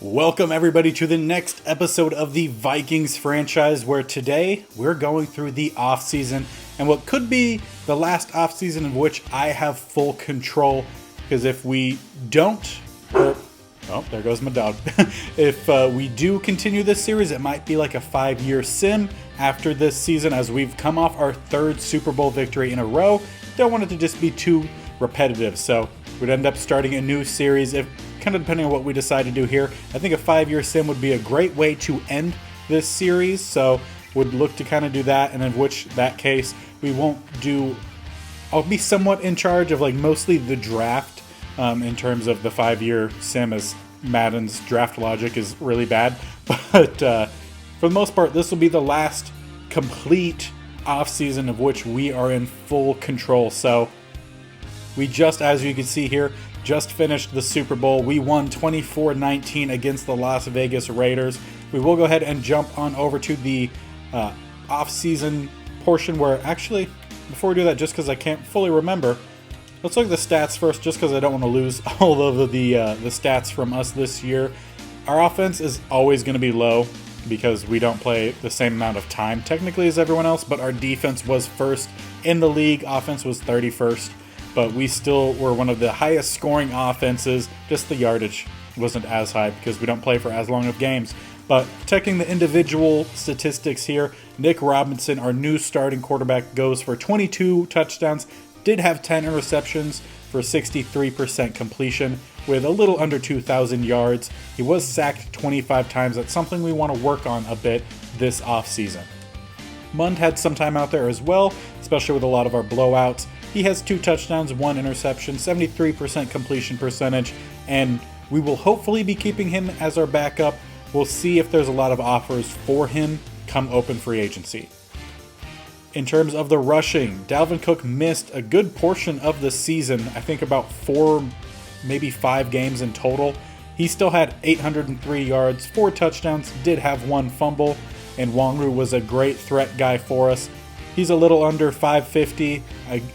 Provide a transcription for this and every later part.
Welcome everybody to the next episode of the Vikings franchise, where today we're going through the offseason and what could be the last offseason in which I have full control, because if we don't, oh, there goes my dog. If we do continue this series, it might be like a 5-year sim after this season, as we've come off our third Super Bowl victory in a row. Don't want it to just be too repetitive, so we'd end up starting a new series, if kind of depending on what we decide to do here. I think a 5-year sim would be a great way to end this series, so would look to kind of do that, and in that case we won't do, I'll be somewhat in charge of like mostly the draft in terms of the 5-year sim, as Madden's draft logic is really bad. But for the most part, this will be the last complete offseason of which we are in full control. So we just, as you can see here, just finished the Super Bowl. We won 24-19 against the Las Vegas Raiders. We will go ahead and jump on over to the off-season portion, where actually, before we do that, just because I can't fully remember, let's look at the stats first, just because I don't want to lose all of the stats from us this year. Our offense is always going to be low because we don't play the same amount of time technically as everyone else, but our defense was first in the league. Offense was 31st. But we still were one of the highest scoring offenses. Just the yardage wasn't as high because we don't play for as long of games. But checking the individual statistics here, Nick Robinson, our new starting quarterback, goes for 22 touchdowns, did have 10 interceptions for 63% completion with a little under 2,000 yards. He was sacked 25 times. That's something we want to work on a bit this offseason. Mund had some time out there as well, especially with a lot of our blowouts. He has 2 touchdowns, 1 interception, 73% completion percentage, and we will hopefully be keeping him as our backup. We'll see if there's a lot of offers for him come open free agency. In terms of the rushing, Dalvin Cook missed a good portion of the season, I think about 4, maybe 5 games in total. He still had 803 yards, 4 touchdowns, did have 1 fumble, and Wongru was a great threat guy for us. He's a little under 550,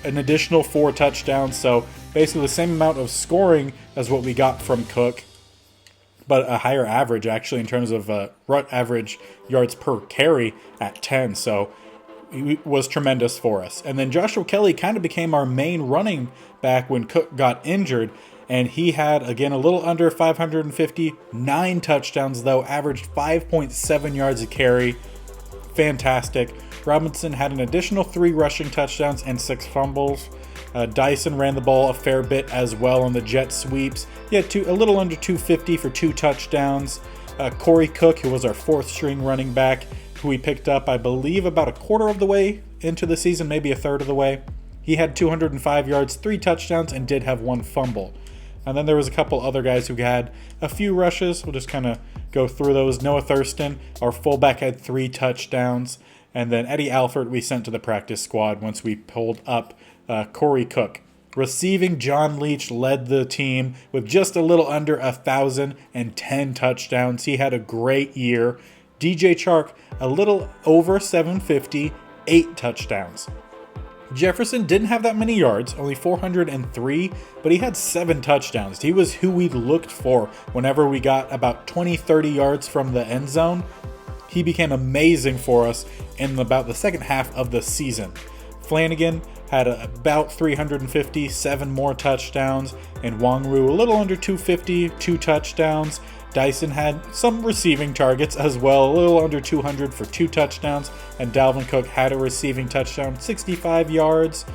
an additional 4 touchdowns, so basically the same amount of scoring as what we got from Cook, but a higher average actually in terms of average yards per carry at 10, so he was tremendous for us. And then Joshua Kelly kind of became our main running back when Cook got injured, and he had, again, a little under 550, 9 touchdowns though, averaged 5.7 yards a carry. Fantastic. Robinson had an additional 3 rushing touchdowns and 6 fumbles. Dyson ran the ball a fair bit as well on the jet sweeps. He had a little under 250 for 2 touchdowns. Corey Cook, who was our 4th string running back, who we picked up, I believe, about a quarter of the way into the season, maybe a third of the way. He had 205 yards, 3 touchdowns, and did have 1 fumble. And then there was a couple other guys who had a few rushes. We'll just kind of go through those. Noah Thurston, our fullback, had 3 touchdowns. And then Eddie Alford we sent to the practice squad once we pulled up Corey Cook. Receiving, John Leach led the team with just a little under 1,010 touchdowns. He had a great year. DJ Chark, a little over 750, 8 touchdowns. Jefferson didn't have that many yards, only 403, but he had 7 touchdowns. He was who we looked for whenever we got about 20, 30 yards from the end zone. He became amazing for us in about the second half of the season. Flanagan had about 357 more touchdowns, and Wongru a little under 250, 2 touchdowns. Dyson had some receiving targets as well, a little under 200 for 2 touchdowns, and Dalvin Cook had a receiving touchdown, 65 yards.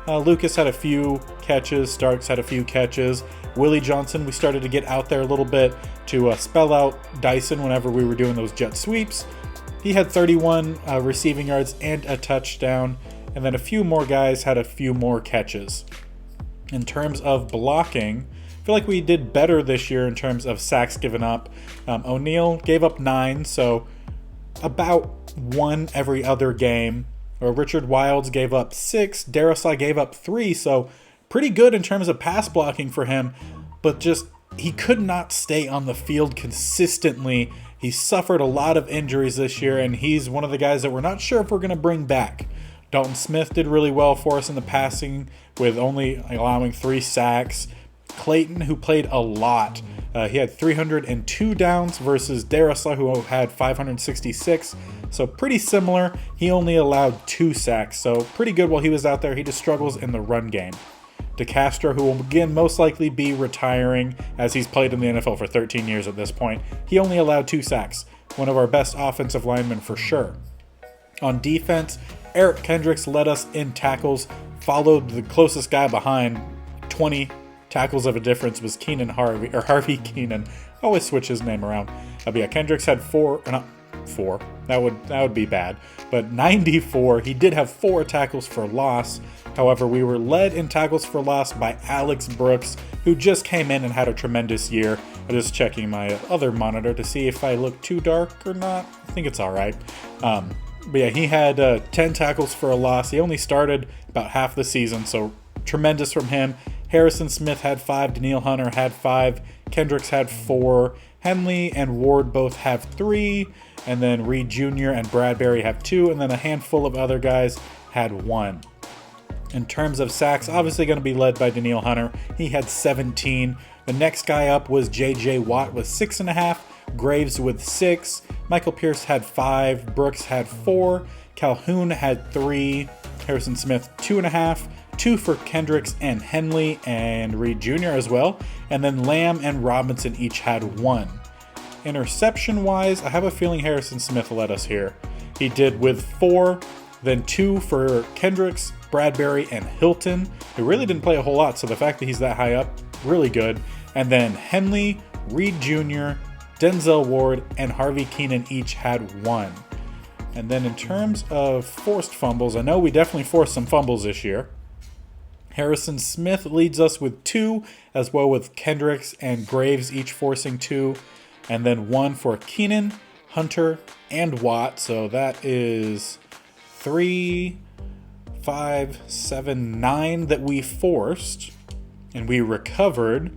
Lucas had a few catches, Starks had a few catches. Willie Johnson, we started to get out there a little bit to spell out Dyson whenever we were doing those jet sweeps. He had 31 receiving yards and a touchdown, and then a few more guys had a few more catches. In terms of blocking, I feel like we did better this year in terms of sacks given up. O'Neal gave up 9, so about 1 every other game. Richard Wilds gave up 6. Darrisaw gave up 3, so pretty good in terms of pass blocking for him, but just he could not stay on the field consistently. He suffered a lot of injuries this year, and he's one of the guys that we're not sure if we're going to bring back. Dalton Smith did really well for us in the passing with only allowing 3 sacks. Clayton, who played a lot. He had 302 downs versus Darasla, who had 566. So pretty similar. He only allowed 2 sacks. So pretty good while he was out there. He just struggles in the run game. DeCastro, who will again most likely be retiring as he's played in the NFL for 13 years at this point. He only allowed 2 sacks. One of our best offensive linemen for sure. On defense, Eric Kendricks led us in tackles, followed the closest guy behind, 20 tackles of a difference, was Harvey Keenan. I always switch his name around. But yeah, Kendricks had 4. That would be bad. But 94. He did have 4 tackles for loss. However, we were led in tackles for loss by Alex Brooks, who just came in and had a tremendous year. I'm just checking my other monitor to see if I look too dark or not. I think it's all right. But yeah, he had 10 tackles for a loss. He only started about half the season, so tremendous from him. Harrison Smith had 5. Daniil Hunter had 5. Kendricks had 4. Henley and Ward both have 3. And then Reed Jr. and Bradbury have 2. And then a handful of other guys had 1. In terms of sacks, obviously going to be led by Daniil Hunter. He had 17. The next guy up was J.J. Watt with 6.5. Graves with 6. Michael Pierce had 5. Brooks had 4. Calhoun had 3. Harrison Smith 2.5. 2 for Kendricks and Henley and Reed Jr. as well. And then Lamb and Robinson each had 1. Interception-wise, I have a feeling Harrison Smith led us here. He did with 4, then 2 for Kendricks, Bradbury, and Hilton, who really didn't play a whole lot, so the fact that he's that high up, really good. And then Henley, Reed Jr., Denzel Ward, and Harvey Keenan each had 1. And then in terms of forced fumbles, I know we definitely forced some fumbles this year. Harrison Smith leads us with 2, as well with Kendricks and Graves each forcing 2. And then 1 for Keenan, Hunter, and Watt. So that is 3, 5, 7, 9 that we forced. And we recovered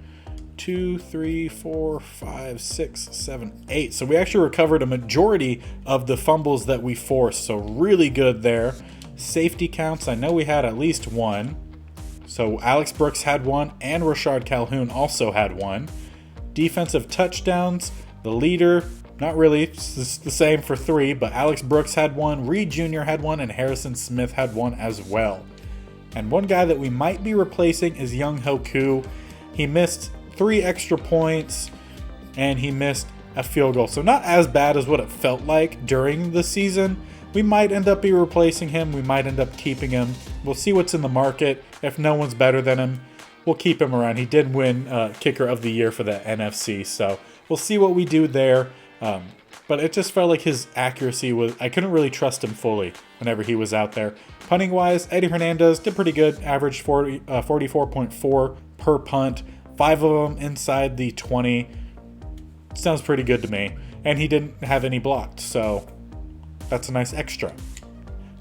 2, 3, 4, 5, 6, 7, 8. So we actually recovered a majority of the fumbles that we forced. So really good there. Safety counts, I know we had at least 1. So Alex Brooks had 1 and Rashard Calhoun also had 1. Defensive touchdowns, the leader, not really, it's the same for 3, but Alex Brooks had 1, Reed Jr. had 1, and Harrison Smith had 1 as well. And one guy that we might be replacing is Young Hoku. He missed 3 extra points, and he missed a field goal. So not as bad as what it felt like during the season. We might end up replacing him. We might end up keeping him. We'll see what's in the market. If no one's better than him, we'll keep him around. He did win Kicker of the Year for the NFC, so we'll see what we do there. But it just felt like his accuracy was... I couldn't really trust him fully whenever he was out there. Punting-wise, Eddie Hernandez did pretty good. Averaged 44.4 per punt. 5 of them inside the 20. Sounds pretty good to me. And he didn't have any blocked, so that's a nice extra.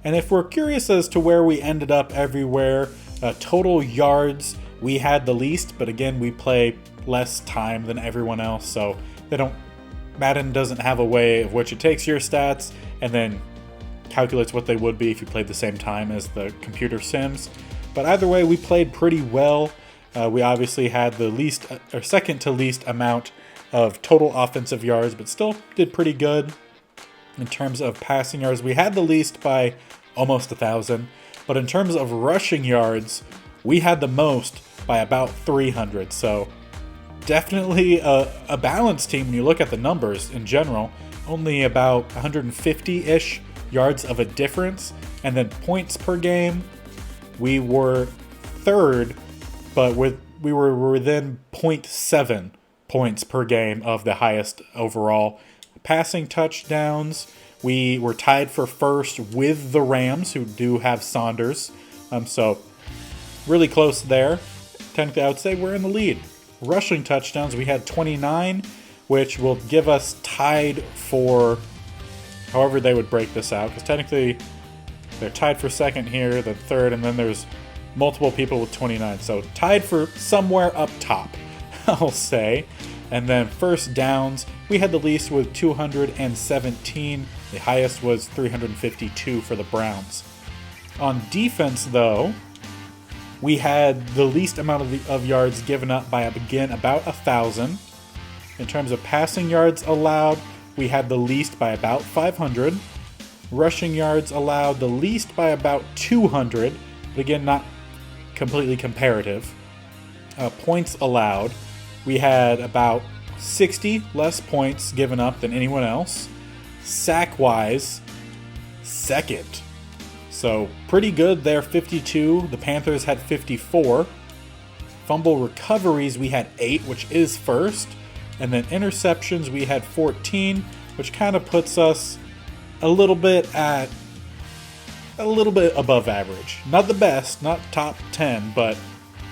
And if we're curious as to where we ended up everywhere, total yards, we had the least, but again, we play less time than everyone else, so Madden doesn't have a way of which it takes your stats and then calculates what they would be if you played the same time as the computer sims. But either way, we played pretty well. We obviously had the least or second to least amount of total offensive yards, but still did pretty good. In terms of passing yards, we had the least by almost 1,000, but in terms of rushing yards, we had the most by about 300. So definitely a balanced team when you look at the numbers in general. Only about 150-ish yards of a difference. And then points per game, we were third, but we were within 0.7 points per game of the highest overall. Passing touchdowns, we were tied for first with the Rams, who do have Saunders. So really close there. Technically, I would say we're in the lead. Rushing touchdowns, we had 29, which will give us tied for however they would break this out. Because technically, they're tied for second here, then third, and then there's multiple people with 29. So tied for somewhere up top, I'll say. And then first downs, we had the least with 217. The highest was 352 for the Browns. On defense, though, We had the least amount of yards given up by, again, about 1,000. In terms of passing yards allowed, we had the least by about 500. Rushing yards allowed the least by about 200. But again, not completely comparative. Points allowed, we had about 60 less points given up than anyone else. Sack-wise, second. So pretty good there, 52. The Panthers had 54. Fumble recoveries, we had 8, which is first. And then interceptions, we had 14, which kind of puts us a little bit above average. Not the best, not top 10, but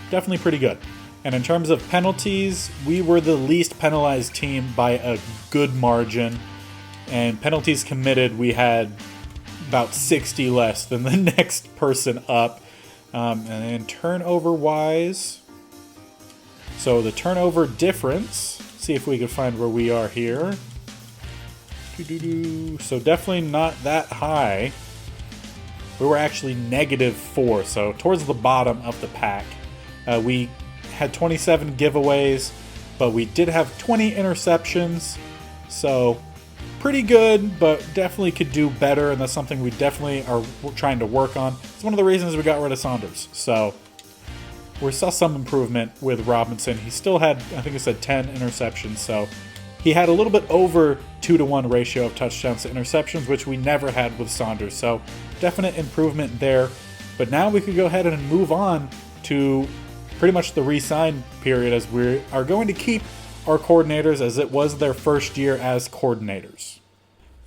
definitely pretty good. And in terms of penalties, we were the least penalized team by a good margin. And penalties committed, we had about 60 less than the next person up. And then turnover-wise, so the turnover difference, see if we can find where we are here. So definitely not that high. We were actually -4, so towards the bottom of the pack. We had 27 giveaways, but we did have 20 interceptions. So pretty good, but definitely could do better, and that's something we definitely are trying to work on. It's one of the reasons we got rid of Saunders. So we saw some improvement with Robinson. He still had, I think I said 10 interceptions, so he had a little bit over 2-to-1 ratio of touchdowns to interceptions, which we never had with Saunders. So definite improvement there. But now we could go ahead and move on to pretty much the re-sign period, as we are going to keep our coordinators, as it was their first year as coordinators.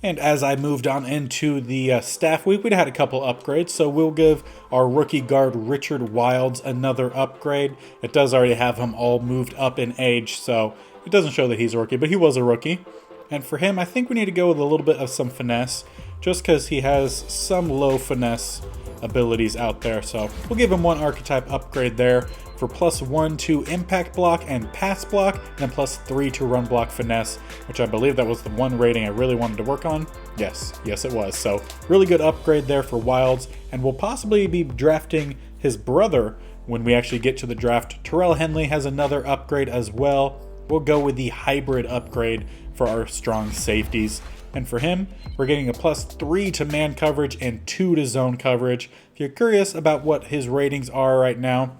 And as I moved on into the staff week, we'd had a couple upgrades, so we'll give our rookie guard Richard Wilds another upgrade. It does already have him all moved up in age, so it doesn't show that he's a rookie, but he was a rookie. And for him, I think we need to go with a little bit of some finesse, just because he has some low finesse abilities out there. So we'll give him one archetype upgrade there for +1 to impact block and pass block, and then +3 to run block finesse, which I believe that was the one rating I really wanted to work on. Yes it was. So really good upgrade there for Wilds, and we'll possibly be drafting his brother when we actually get to the draft. Terrell Henley has another upgrade as well. We'll go with the hybrid upgrade for our strong safeties. And for him, we're getting a +3 to man coverage and 2 to zone coverage. If you're curious about what his ratings are right now,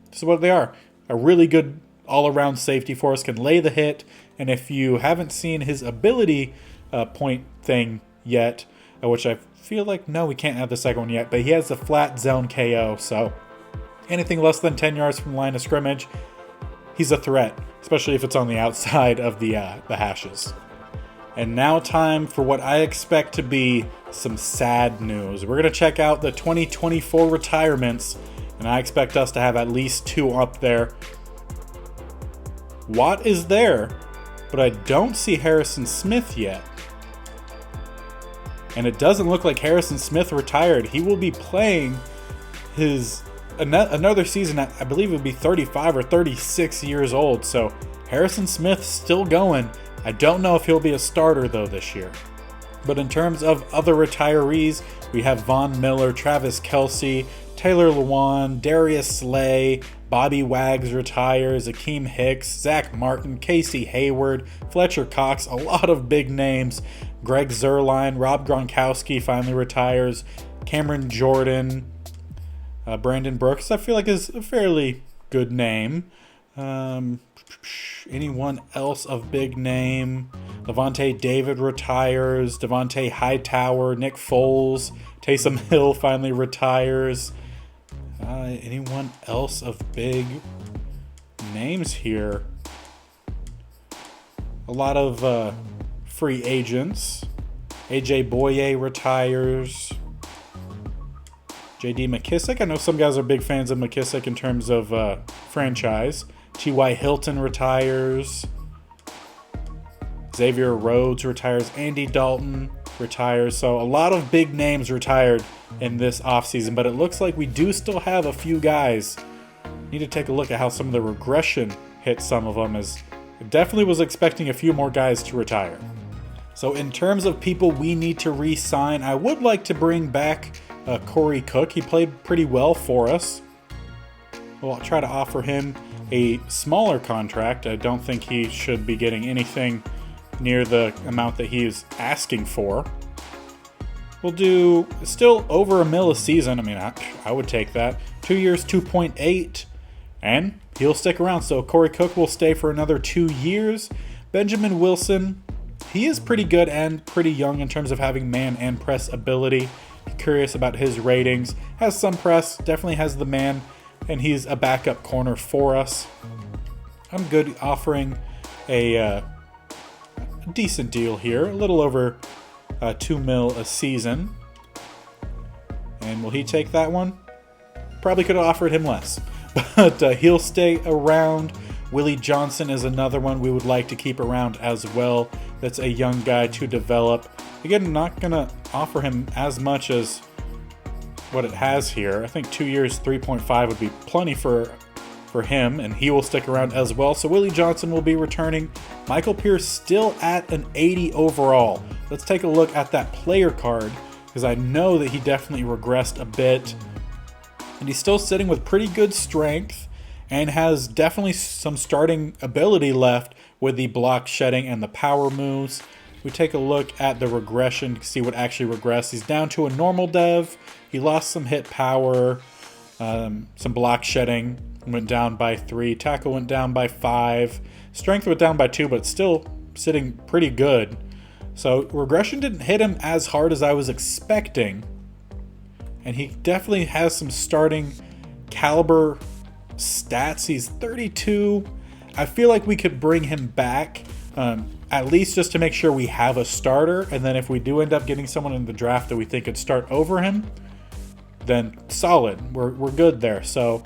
this is what they are. A really good all-around safety for us, can lay the hit. And if you haven't seen his ability point thing yet, which I feel like, no, we can't have the second one yet, but he has the flat zone KO. So anything less than 10 yards from the line of scrimmage, he's a threat, especially if it's on the outside of the hashes. And now time for what I expect to be some sad news. We're going to check out the 2024 retirements, and I expect us to have at least 2 up there. Watt is there, but I don't see Harrison Smith yet. And it doesn't look like Harrison Smith retired. He will be playing his another season at, I believe it would be 35 or 36 years old. So Harrison Smith's still going. I don't know if he'll be a starter though this year. But in terms of other retirees, we have Von Miller, Travis Kelce, Taylor Lewan, Darius Slay, Bobby Wags retires, Akeem Hicks, Zach Martin, Casey Hayward, Fletcher Cox, a lot of big names. Greg Zuerlein, Rob Gronkowski finally retires, Cameron Jordan, Brandon Brooks, I feel like is a fairly good name. Anyone else of big name? Levante David retires, Devontae Hightower, Nick Foles, Taysom Hill finally retires. Anyone else of big names here? A lot of free agents. AJ Boye retires. JD McKissick. I know some guys are big fans of McKissick in terms of franchise. T.Y. Hilton retires. Xavier Rhodes retires. Andy Dalton retires. So a lot of big names retired in this offseason, but it looks like we do still have a few guys. Need to take a look at how some of the regression hit some of them, as I definitely was expecting a few more guys to retire. So in terms of people we need to re-sign, I would like to bring back Corey Cook. He played pretty well for us. we'll try to offer him a smaller contract. I don't think he should be getting anything near the amount that he is asking for. We'll do still over $1 million a season. I mean, I would take that. 2 years, 2.8, and he'll stick around. So Corey Cook will stay for another 2 years. Benjamin Wilson, he is pretty good and pretty young in terms of having man and press ability. Curious about his ratings. Has some press, definitely has the man, and he's a backup corner for us. I'm good offering a decent deal here, a little over $2 million a season. And will he take that one? Probably could have offered him less, but he'll stay around. Willie Johnson is another one we would like to keep around as well. That's a young guy to develop. Again, not going to offer him as much as what it has here. I think 2 years, 3.5 would be plenty for him, and he will stick around as well. So Willie Johnson will be returning. Michael Pierce still at an 80 overall. Let's take a look at that player card, because I know that he definitely regressed a bit. And he's still sitting with pretty good strength and has definitely some starting ability left with the block shedding and the power moves. We take a look at the regression to see what actually regressed. He's down to a normal dev. He lost some hit power, some block shedding went down by 3. Tackle went down by 5. Strength went down by 2, but still sitting pretty good. So regression didn't hit him as hard as I was expecting. And he definitely has some starting caliber stats. He's 32. I feel like we could bring him back, at least just to make sure we have a starter. And then if we do end up getting someone in the draft that we think could start over him, then solid. We're good there. So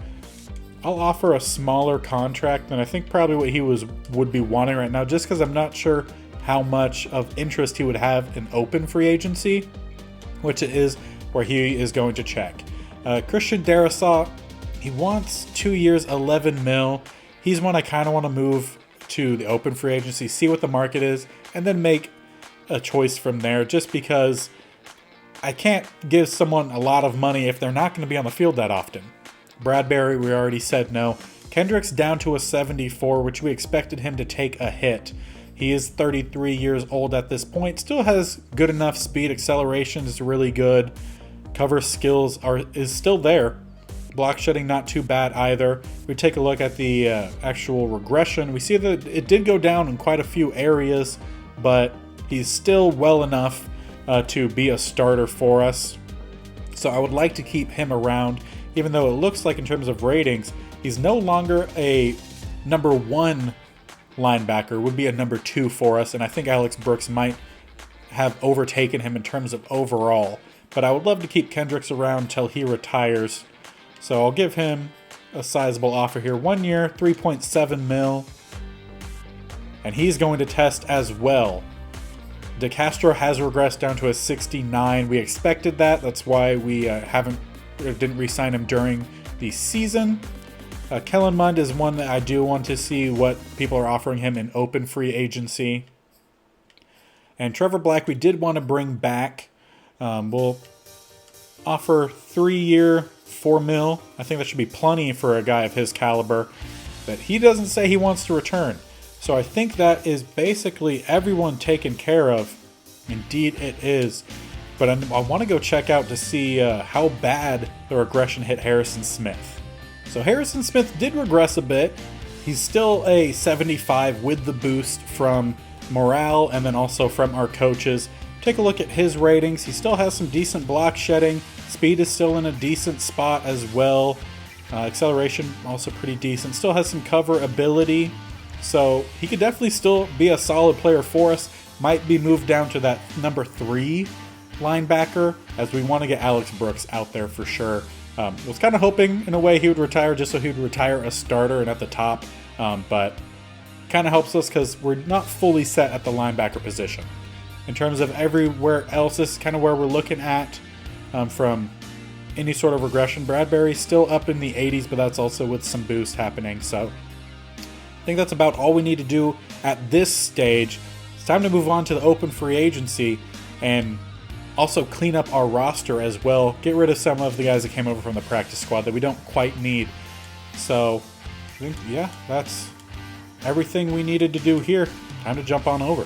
I'll offer a smaller contract than I think probably what he would be wanting right now, just because I'm not sure how much of interest he would have in open free agency, which it is where he is going to check. Christian Darrisaw, he wants 2 years, 11 mil. He's one I kind of want to move to the open free agency, see what the market is, and then make a choice from there, just because I can't give someone a lot of money if they're not going to be on the field that often. Bradbury, we already said no. Kendrick's down to a 74, which we expected him to take a hit. He is 33 years old at this point, still has good enough speed, acceleration is really good. Cover skills is still there. Block shedding not too bad either. We take a look at the actual regression. We see that it did go down in quite a few areas, but he's still well enough to be a starter for us. So I would like to keep him around, even though it looks like in terms of ratings, he's no longer a number 1 linebacker, would be a number 2 for us, and I think Alex Brooks might have overtaken him in terms of overall. But I would love to keep Kendricks around until he retires. So I'll give him a sizable offer here. 1 year, 3.7 mil. And he's going to test as well. DeCastro has regressed down to a 69. We expected that. That's why we didn't re-sign him during the season. Kellen Mond is one that I do want to see what people are offering him in open free agency. And Trevor Black, we did want to bring back. We'll offer 3 year, 4 mil. I think that should be plenty for a guy of his caliber. But he doesn't say he wants to return. So I think that is basically everyone taken care of. Indeed it is. But I want to go check out to see how bad the regression hit Harrison Smith. So Harrison Smith did regress a bit. He's still a 75 with the boost from morale and then also from our coaches. Take a look at his ratings. He still has some decent block shedding. Speed is still in a decent spot as well. Acceleration also pretty decent. Still has some cover ability. So he could definitely still be a solid player for us. Might be moved down to that number 3 linebacker, as we want to get Alex Brooks out there for sure. Was kind of hoping in a way he would retire just so he would retire a starter and at the top. But kind of helps us because we're not fully set at the linebacker position. In terms of everywhere else, this is kind of where we're looking at from any sort of regression. Bradbury's still up in the 80s, but that's also with some boost happening. So I think that's about all we need to do at this stage. It's time to move on to the open free agency and also clean up our roster as well. Get rid of some of the guys that came over from the practice squad that we don't quite need. So, I think, yeah, that's everything we needed to do here. Time to jump on over.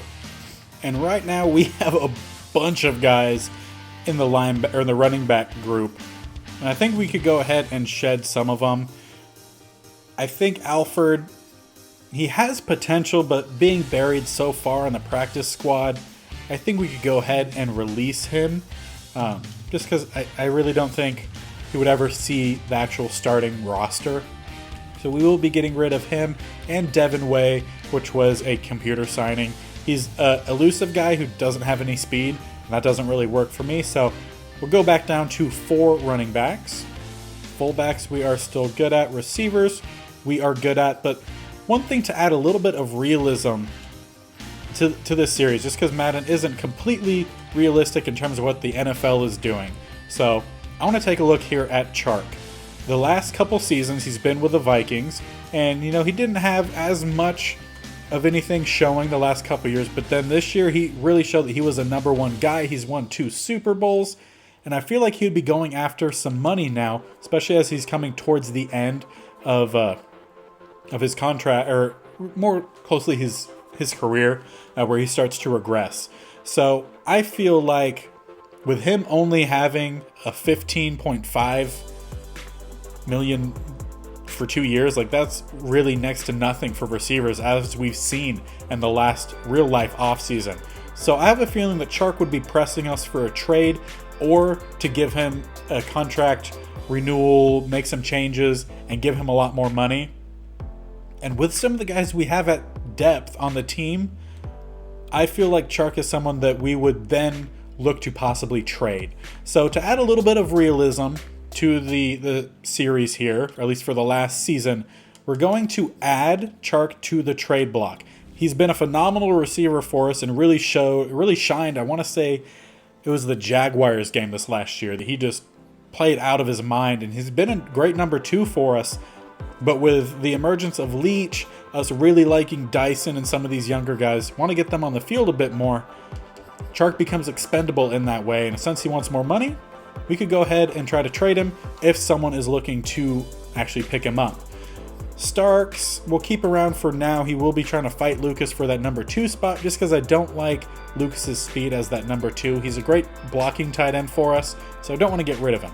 And right now we have a bunch of guys in the the running back group, and I think we could go ahead and shed some of them. I think Alford, he has potential, but being buried so far in the practice squad, I think we could go ahead and release him, just because I really don't think he would ever see the actual starting roster. So we will be getting rid of him and Devin Way, which was a computer signing. He's an elusive guy who doesn't have any speed, and that doesn't really work for me. So we'll go back down to 4 running backs. Fullbacks we are still good at. Receivers we are good at. But one thing to add a little bit of realism to this series, just because Madden isn't completely realistic in terms of what the NFL is doing. So I want to take a look here at Chark. The last couple seasons he's been with the Vikings, and he didn't have as much of anything showing the last couple years, but then this year he really showed that he was a number 1 guy. He's won 2 Super Bowls, and I feel like he would be going after some money now, especially as he's coming towards the end of his contract, or more closely his career, where he starts to regress. So I feel like with him only having a 15.5 million for 2 years, like that's really next to nothing for receivers, as we've seen in the last real life offseason. So I have a feeling that Chark would be pressing us for a trade, or to give him a contract renewal, make some changes, and give him a lot more money. And with some of the guys we have at depth on the team, I feel like Chark is someone that we would then look to possibly trade. So to add a little bit of realism to the series here, or at least for the last season, we're going to add Chark to the trade block. He's been a phenomenal receiver for us and really shined. I want to say it was the Jaguars game this last year that he just played out of his mind, and he's been a great number 2 for us. But with the emergence of Leach, us really liking Dyson and some of these younger guys, want to get them on the field a bit more, Chark becomes expendable in that way. And since he wants more money, we could go ahead and try to trade him if someone is looking to actually pick him up. Starks we'll keep around for now. He will be trying to fight Lucas for that number 2 spot, just because I don't like Lucas's speed as that number 2. He's a great blocking tight end for us, so I don't want to get rid of him.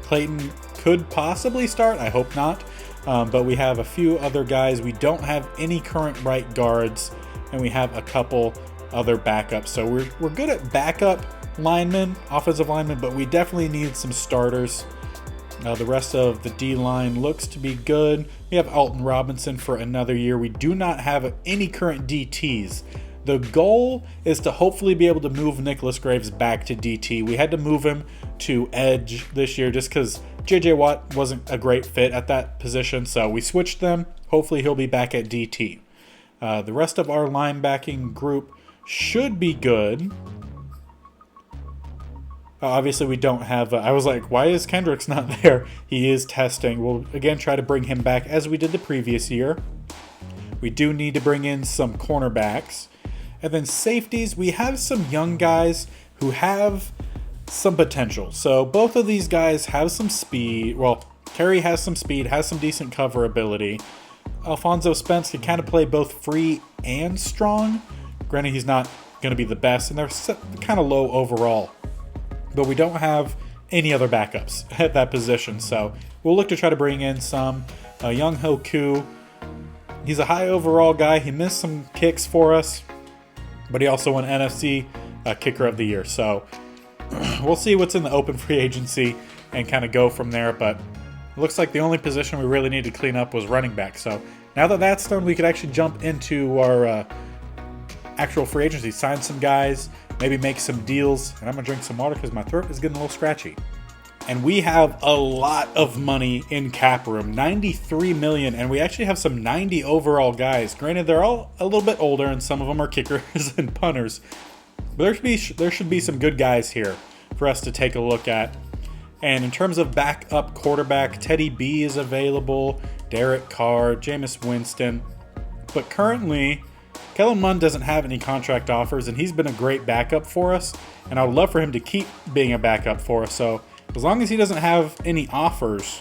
Clayton could possibly start. I hope not. But we have a few other guys. We don't have any current right guards, and we have a couple other backups. So we're good at backup linemen, offensive linemen, but we definitely need some starters. The rest of the D-line looks to be good. We have Alton Robinson for another year. We do not have any current DTs. The goal is to hopefully be able to move Nicholas Graves back to DT. We had to move him to edge this year just because J.J. Watt wasn't a great fit at that position, so we switched them. Hopefully he'll be back at DT. The rest of our linebacking group should be good. Obviously we don't have... I was like, why is Kendricks not there? He is testing. We'll again try to bring him back as we did the previous year. We do need to bring in some cornerbacks. And then safeties, we have some young guys who have some potential. So both of these guys have some speed. Well, Terry has some speed, has some decent cover ability. Alfonso Spence can kind of play both free and strong. Granted, he's not going to be the best, and they're kind of low overall. But we don't have any other backups at that position. So we'll look to try to bring in some. Young Ho Koo, he's a high overall guy. He missed some kicks for us, but he also won NFC Kicker of the Year. So we'll see what's in the open free agency and kind of go from there. But it looks like the only position we really need to clean up was running back. So now that that's done, we could actually jump into our actual free agency, sign some guys, maybe make some deals. And I'm going to drink some water because my throat is getting a little scratchy. And we have a lot of money in cap room, $93 million, and we actually have some 90 overall guys. Granted, they're all a little bit older, and some of them are kickers and punters. But there should be some good guys here for us to take a look at. And in terms of backup quarterback, Teddy B is available, Derek Carr, Jameis Winston. But currently, Kellen Mond doesn't have any contract offers, and he's been a great backup for us. And I would love for him to keep being a backup for us. So as long as he doesn't have any offers,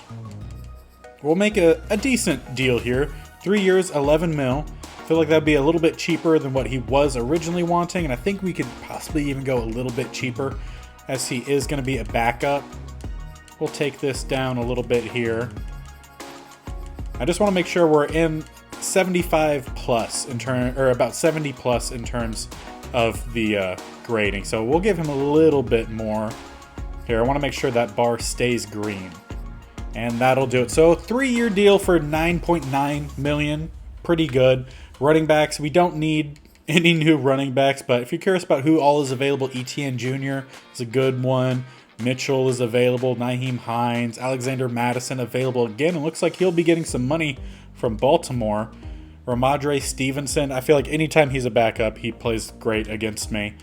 we'll make a decent deal here. 3 years, 11 mil. I feel like that'd be a little bit cheaper than what he was originally wanting, and I think we could possibly even go a little bit cheaper as he is going to be a backup. We'll take this down a little bit here. I just want to make sure we're in 75 plus or about 70 plus in terms of the grading. So we'll give him a little bit more. Here, I want to make sure that bar stays green. And that'll do it. So 3-year deal for $9.9 million. Pretty good. Running backs, we don't need any new running backs, but if you're curious about who all is available, Etienne Jr. is a good one. Mitchell is available. Nyheim Hines. Alexander Madison available again. It looks like he'll be getting some money from Baltimore. Ramondre Stevenson. I feel like anytime he's a backup, he plays great against me.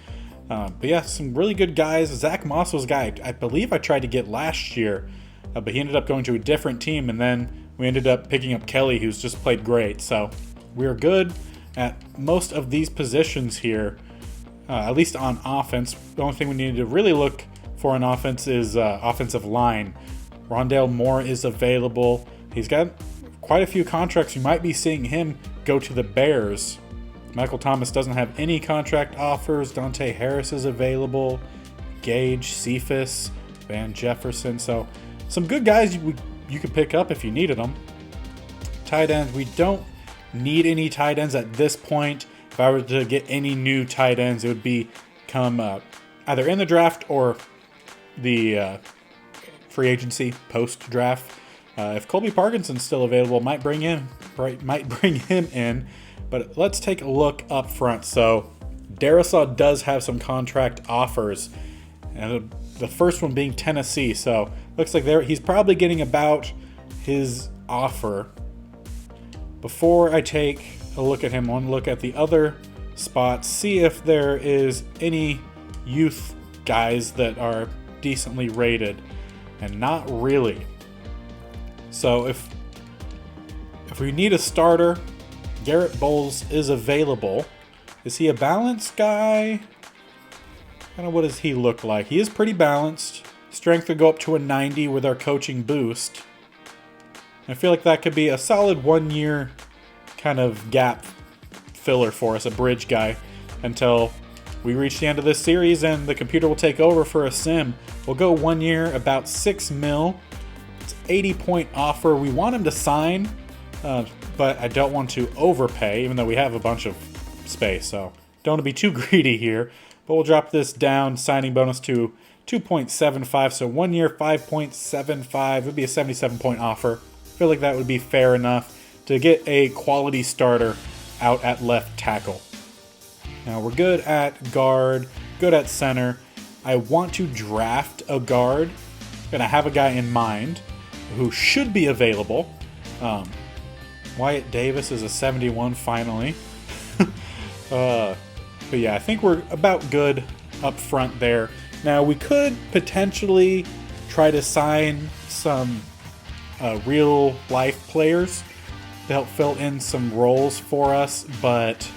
But yeah, some really good guys. Zach Moss was a guy I believe I tried to get last year, but he ended up going to a different team, and then we ended up picking up Kelly, who's just played great. So we're good at most of these positions here, at least on offense. The only thing we need to really look for on offense is offensive line. Rondale Moore is available. He's got quite a few contracts. You might be seeing him go to the Bears. Michael Thomas doesn't have any contract offers. Dante Harris is available. Gage, Cephas, Van Jefferson. So some good guys you could pick up if you needed them. Tight ends, we don't need any tight ends at this point. If I were to get any new tight ends, it would become either in the draft or the free agency post-draft. If Colby Parkinson's still available, might bring him in. But let's take a look up front. So Darisaw does have some contract offers, and the first one being Tennessee. So looks like he's probably getting about his offer. Before I take a look at him, I want to look at the other spots, see if there is any youth guys that are decently rated, and not really. So if we need a starter, Garrett Bowles is available. Is he a balanced guy? Kind of what does he look like? He is pretty balanced. Strength would go up to a 90 with our coaching boost. I feel like that could be a solid 1 year kind of gap filler for us, a bridge guy, until we reach the end of this series and the computer will take over for a sim. We'll go 1 year, about 6 mil. It's 80-point offer. We want him to sign, but I don't want to overpay, even though we have a bunch of space. So don't want to be too greedy here. But we'll drop this down, signing bonus to 2.75. So 1 year, 5.75 would be a 77-point offer. I feel like that would be fair enough to get a quality starter out at left tackle. Now we're good at guard, good at center. I want to draft a guard. I'm gonna have a guy in mind who should be available. Wyatt Davis is a 71 finally. But yeah, I think we're about good up front there. Now we could potentially try to sign some real life players to help fill in some roles for us, but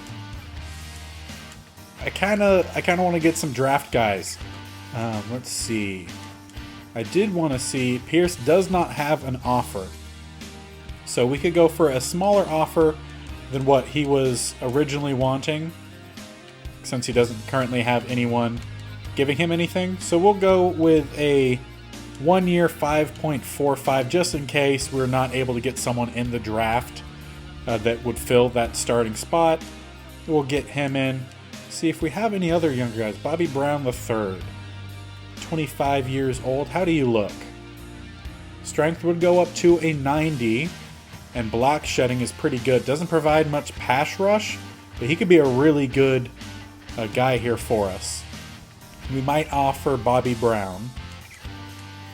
I kind of want to get some draft guys. Let's see. I did want to see, Pierce does not have an offer. So we could go for a smaller offer than what he was originally wanting, since he doesn't currently have anyone giving him anything. So we'll go with a 1 year, 5.45, just in case we're not able to get someone in the draft that would fill that starting spot. We'll get him in. See if we have any other younger guys. Bobby Brown III, 25 years old. How do you look? Strength would go up to a 90, and block shedding is pretty good. Doesn't provide much pass rush, but he could be a really good guy here for us. We might offer Bobby Brown,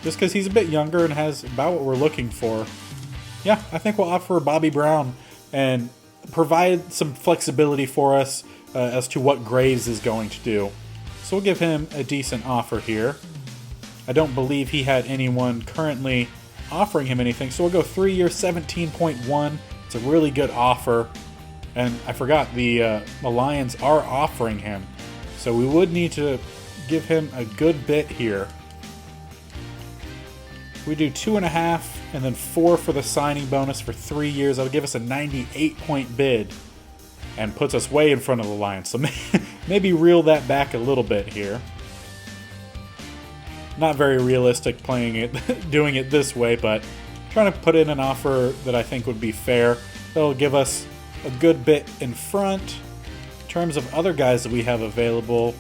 just because he's a bit younger and has about what we're looking for. Yeah, I think we'll offer Bobby Brown and provide some flexibility for us as to what Graves is going to do. So we'll give him a decent offer here. I don't believe he had anyone currently offering him anything, so we'll go 3 year, 17.1. It's a really good offer. And I forgot, the Lions are offering him, so we would need to give him a good bit here. We do 2.5 and then 4 for the signing bonus for 3 years. That'll give us a 98-point bid and puts us way in front of the Lions. So maybe reel that back a little bit here. Not very realistic playing it, doing it this way, but trying to put in an offer that I think would be fair. That'll give us a good bit in front. In terms of other guys that we have available,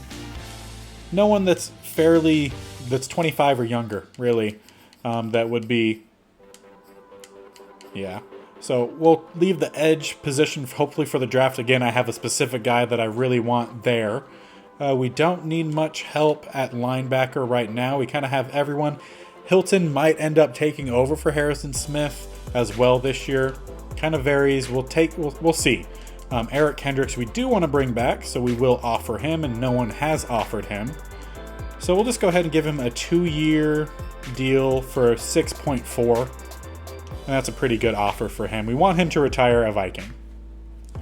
no one that's 25 or younger, really. That would be, yeah. So we'll leave the edge position hopefully for the draft. Again, I have a specific guy that I really want there. We don't need much help at linebacker right now. We kind of have everyone. Hilton might end up taking over for Harrison Smith as well this year. Kind of varies. We'll see. Eric Kendricks we do want to bring back, so we will offer him, and no one has offered him. So we'll just go ahead and give him a 2-year deal for 6.4. And that's a pretty good offer for him. We want him to retire a Viking.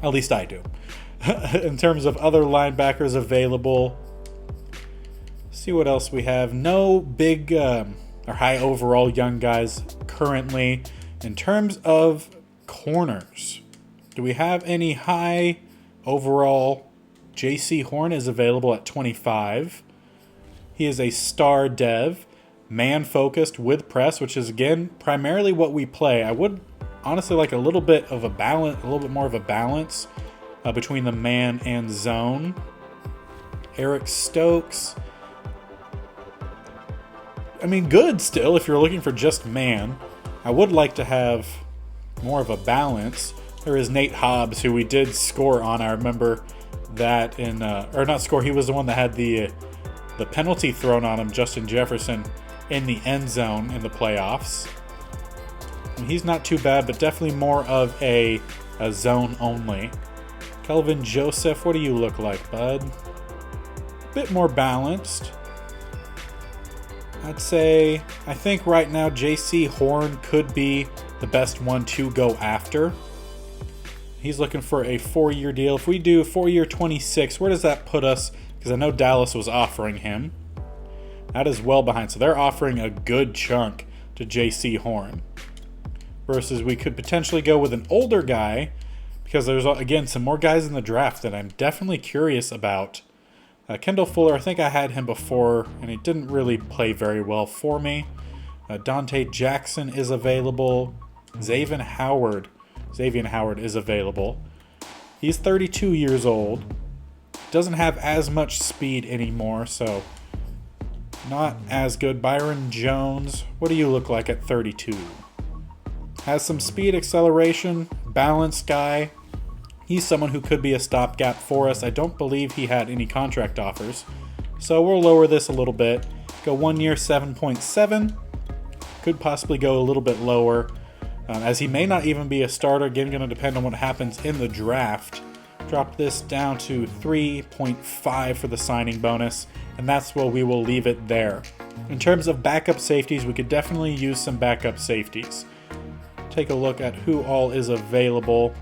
At least I do. In terms of other linebackers available, see what else we have. No big or high overall young guys currently. In terms of corners, do we have any high overall? J.C. Horn is available at 25. He is a star dev, man-focused with press, which is, again, primarily what we play. I would honestly like a little bit of a balance, a little bit more of a balance between the man and zone. Eric Stokes. I mean, good still if you're looking for just man. I would like to have more of a balance. There is Nate Hobbs, who we did score on. I remember that in, or not score, he was the one that had the penalty thrown on him, Justin Jefferson, in the end zone in the playoffs. And he's not too bad, but definitely more of a zone only. Kelvin Joseph, what do you look like, bud? Bit more balanced. I'd say, I think right now J.C. Horn could be the best one to go after. He's looking for a 4-year deal. If we do 4-year 26, where does that put us? Because I know Dallas was offering him. That is well behind. So they're offering a good chunk to J.C. Horn. Versus we could potentially go with an older guy, because there's, again, some more guys in the draft that I'm definitely curious about. Kendall Fuller, I think I had him before, and he didn't really play very well for me. Dante Jackson is available. Xavier Howard is available. He's 32 years old. Doesn't have as much speed anymore, so not as good. Byron Jones, what do you look like at 32? Has some speed, acceleration, balanced guy. He's someone who could be a stopgap for us. I don't believe he had any contract offers. So we'll lower this a little bit. Go 1 year, 7.7. Could possibly go a little bit lower, as he may not even be a starter. Again, going to depend on what happens in the draft. Drop this down to 3.5 for the signing bonus, and that's where we will leave it there. In terms of backup safeties, we could definitely use some backup safeties. Take a look at who all is available.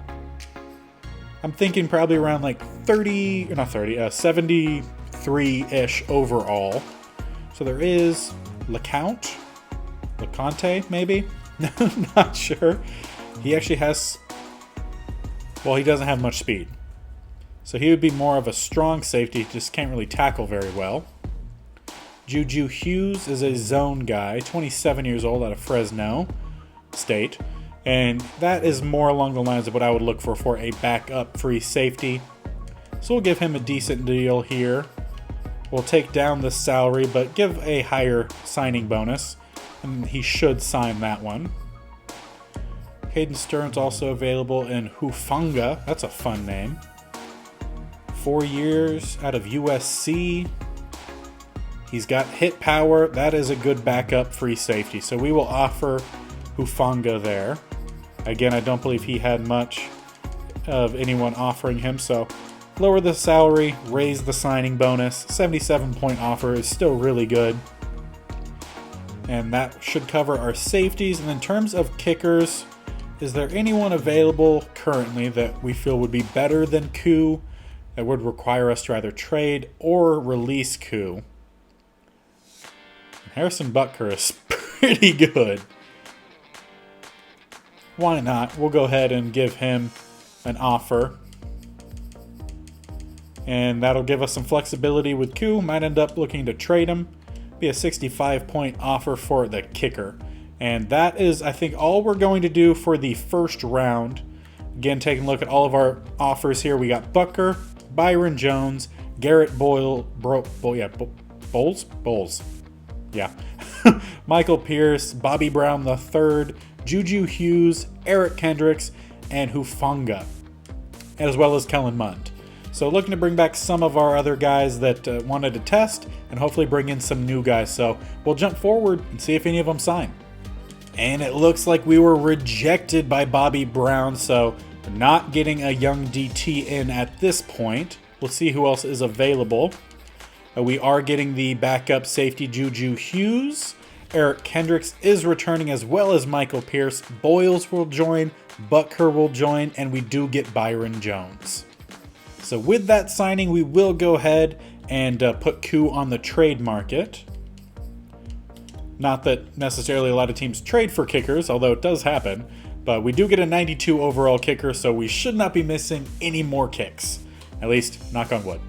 I'm thinking probably around like 73-ish overall. So there is LeConte, maybe? Not sure. He actually has, well, he doesn't have much speed. So he would be more of a strong safety, just can't really tackle very well. Juju Hughes is a zone guy, 27 years old, out of Fresno State. And that is more along the lines of what I would look for a backup free safety. So we'll give him a decent deal here. We'll take down the salary, but give a higher signing bonus. And he should sign that one. Hayden Stern's also available in Hufanga. That's a fun name. 4 years out of USC. He's got hit power. That is a good backup free safety. So we will offer Hufanga there. Again, I don't believe he had much of anyone offering him, so lower the salary, raise the signing bonus. 77-point offer is still really good. And that should cover our safeties. And in terms of kickers, is there anyone available currently that we feel would be better than Koo, that would require us to either trade or release Koo? Harrison Butker is pretty good. Why not? We'll go ahead and give him an offer. And that'll give us some flexibility with Koo. Might end up looking to trade him. Be a 65-point offer for the kicker. And that is, I think, all we're going to do for the first round. Again, taking a look at all of our offers here. We got Butker, Byron Jones, Garrett Bowles. Yeah. Michael Pierce, Bobby Brown III, Juju Hughes, Eric Kendricks, and Hufanga, as well as Kellen Mond. So looking to bring back some of our other guys that wanted to test and hopefully bring in some new guys. So we'll jump forward and see if any of them sign. And it looks like we were rejected by Bobby Brown, so we're not getting a young DT in at this point. We'll see who else is available. We are getting the backup safety Juju Hughes. Eric Kendricks is returning, as well as Michael Pierce. Boyles will join, Butker will join, and we do get Byron Jones. So with that signing, we will go ahead and put Koo on the trade market. Not that necessarily a lot of teams trade for kickers, although it does happen. But we do get a 92 overall kicker, so we should not be missing any more kicks. At least, knock on wood.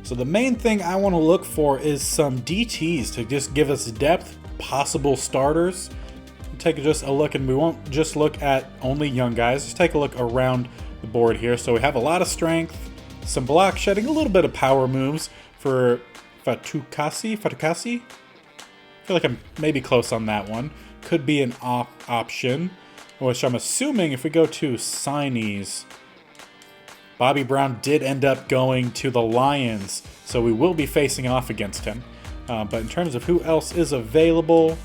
So the main thing I want to look for is some DTs to just give us depth, possible starters. Take just a look, and we won't just look at only young guys. Just take a look around the board here. So we have a lot of strength, some block shedding, a little bit of power moves for Fatukasi. I feel like I'm maybe close on that one. Could be an option, which I'm assuming if we go to signees, Bobby Brown did end up going to the Lions, so we will be facing off against him. But in terms of who else is available,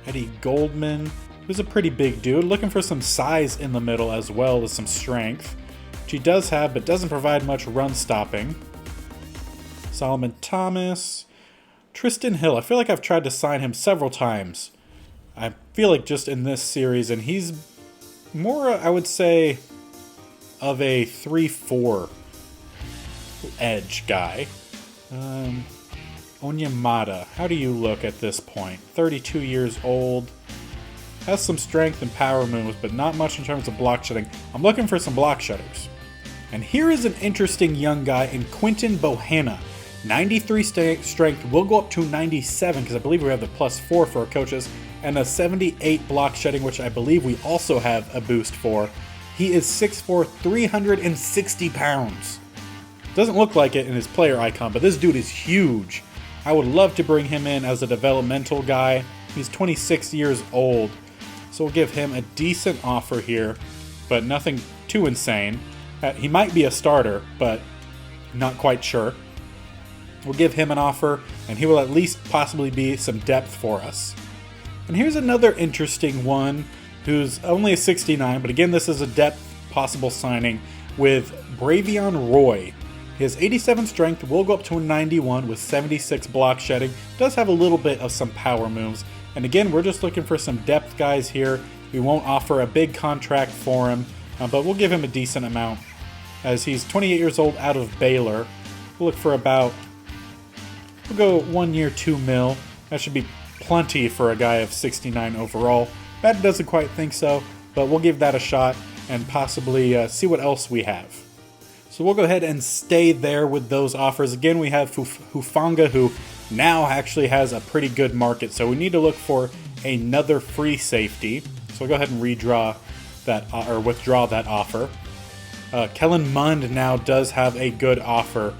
Eddie Goldman, who's a pretty big dude, looking for some size in the middle as well as some strength, which he does have, but doesn't provide much run stopping. Solomon Thomas, Tristan Hill. I feel like I've tried to sign him several times. I feel like just in this series, and he's more, I would say, of a 3-4 edge guy. Onyemata, how do you look at this point? 32 years old. Has some strength and power moves, but not much in terms of block shedding. I'm looking for some block shedders. And here is an interesting young guy in Quinton Bohanna. 93 strength, will go up to 97 because I believe we have the +4 for our coaches, and a 78 block shedding, which I believe we also have a boost for. He is 6'4", 360 pounds. Doesn't look like it in his player icon, but this dude is huge. I would love to bring him in as a developmental guy. He's 26 years old, so we'll give him a decent offer here, but nothing too insane. He might be a starter, but not quite sure. We'll give him an offer, and he will at least possibly be some depth for us. And here's another interesting one who's only a 69, but again, this is a depth possible signing with Bravion Roy. He has 87 strength, will go up to a 91 with 76 block shedding. Does have a little bit of some power moves. And again, we're just looking for some depth guys here. We won't offer a big contract for him, but we'll give him a decent amount as he's 28 years old out of Baylor. We'll look for about, we'll go 1 year, $2 million. That should be plenty for a guy of 69 overall. Madden doesn't quite think so, but we'll give that a shot and possibly see what else we have. So we'll go ahead and stay there with those offers. Again, we have Hufanga, who now actually has a pretty good market, so we need to look for another free safety. So we'll go ahead and redraw that, or withdraw that offer. Kellen Mond now does have a good offer.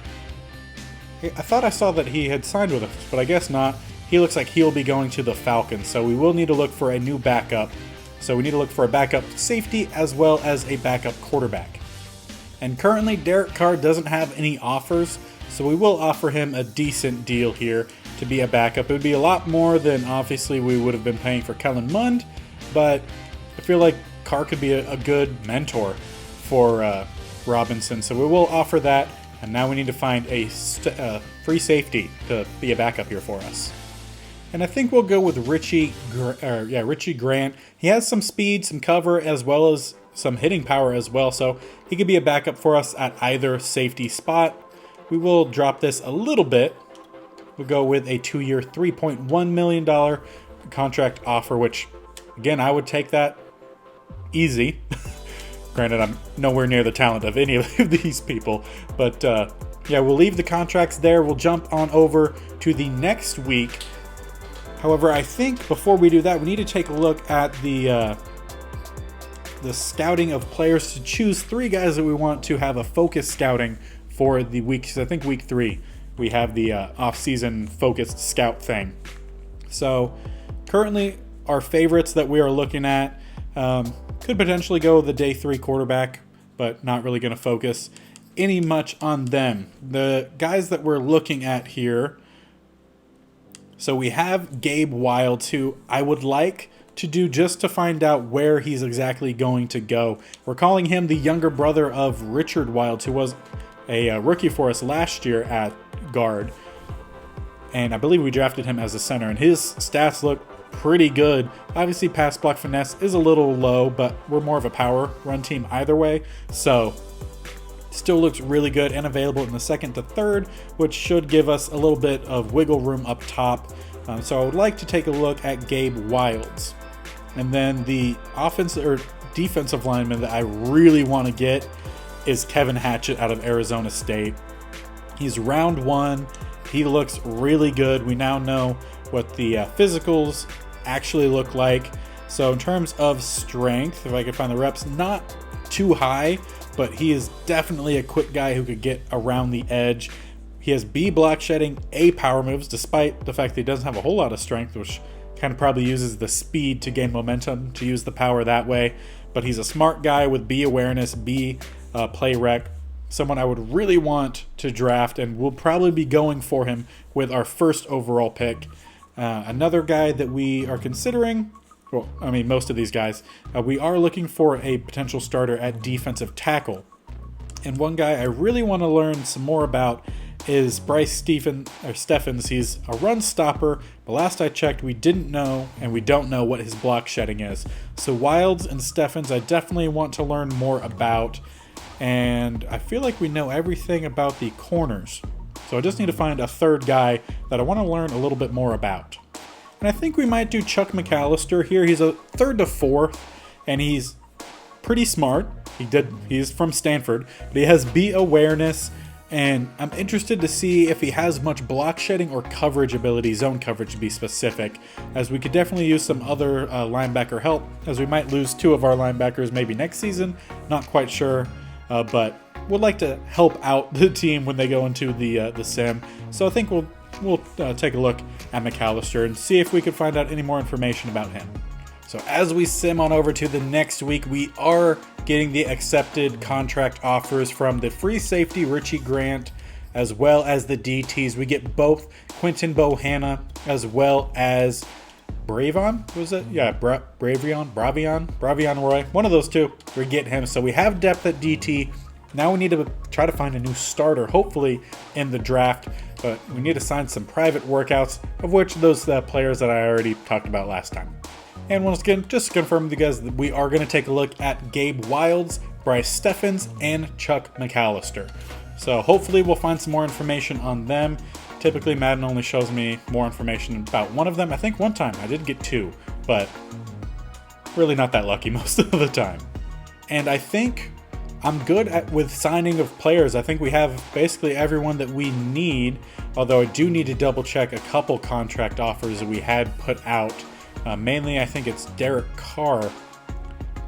I thought I saw that he had signed with us, but I guess not. He looks like he'll be going to the Falcons, so we will need to look for a new backup. So we need to look for a backup safety as well as a backup quarterback. And currently, Derek Carr doesn't have any offers, so we will offer him a decent deal here to be a backup. It would be a lot more than obviously we would have been paying for Kellen Mond, but I feel like Carr could be a good mentor for Robinson, so we will offer that. And now we need to find a free safety to be a backup here for us. And I think we'll go with Richie Grant. He has some speed, some cover, as well as some hitting power as well, so he could be a backup for us at either safety spot. We will drop this a little bit. We'll go with a 2-year, $3.1 million contract offer, which, again, I would take that easy. Granted, I'm nowhere near the talent of any of these people. But, yeah, we'll leave the contracts there. We'll jump on over to the next week. However, I think before we do that, we need to take a look at the scouting of players to choose 3 guys that we want to have a focus scouting for the week. Because I think week 3 we have the off-season focused scout thing. So currently our favorites that we are looking at could potentially go the day 3 quarterback, but not really going to focus any much on them. The guys that we're looking at here, so we have Gabe Wilds, who I would like to do just to find out where he's exactly going to go. We're calling him the younger brother of Richard Wilds, who was a rookie for us last year at guard. And I believe we drafted him as a center, and his stats look pretty good. Obviously, pass block finesse is a little low, but we're more of a power run team either way. So still looks really good and available in the 2nd to 3rd, which should give us a little bit of wiggle room up top. So I would like to take a look at Gabe Wilds. And then the offensive or defensive lineman that I really want to get is Kevin Hatchett out of Arizona State. He's round 1. He looks really good. We now know what the physicals actually look like. So in terms of strength, if I could find the reps, not too high, but he is definitely a quick guy who could get around the edge. He has B block shedding, A power moves, despite the fact that he doesn't have a whole lot of strength, which kind of probably uses the speed to gain momentum to use the power that way. But he's a smart guy with B awareness, B play rec. Someone I would really want to draft, and we'll probably be going for him with our 1st overall pick. Another guy that we are considering, well, I mean, most of these guys, we are looking for a potential starter at defensive tackle. And one guy I really want to learn some more about is Bryce Steffens. He's a run stopper, but last I checked, we didn't know, and we don't know what his block shedding is. So Wilds and Steffens, I definitely want to learn more about. And I feel like we know everything about the corners. So I just need to find a 3rd guy that I want to learn a little bit more about. And I think we might do Chuck McAllister here. He's a 3rd to 4th, and he's pretty smart. He's from Stanford, but he has B awareness, and I'm interested to see if he has much block shedding or coverage ability, zone coverage to be specific, as we could definitely use some other linebacker help, as we might lose 2 of our linebackers maybe next season. Not quite sure, but would like to help out the team when they go into the sim. So I think we'll take a look at McAllister and see if we could find out any more information about him. So as we sim on over to the next week, we are getting the accepted contract offers from the free safety Richie Grant, as well as the DTs. We get both Quinton Bohanna as well as Bravon, was it? Yeah, Bravion Roy. One of those 2. We get him. So we have depth at DT. Now we need to try to find a new starter, hopefully in the draft. But we need to sign some private workouts, of which those players that I already talked about last time. And once again, just to confirm with you guys that we are going to take a look at Gabe Wilds, Bryce Steffens, and Chuck McAllister. So hopefully we'll find some more information on them. Typically, Madden only shows me more information about one of them. I think one time I did get 2, but really not that lucky most of the time. And I think I'm good with signing of players. I think we have basically everyone that we need, although I do need to double check a couple contract offers that we had put out. Mainly, I think it's Derek Carr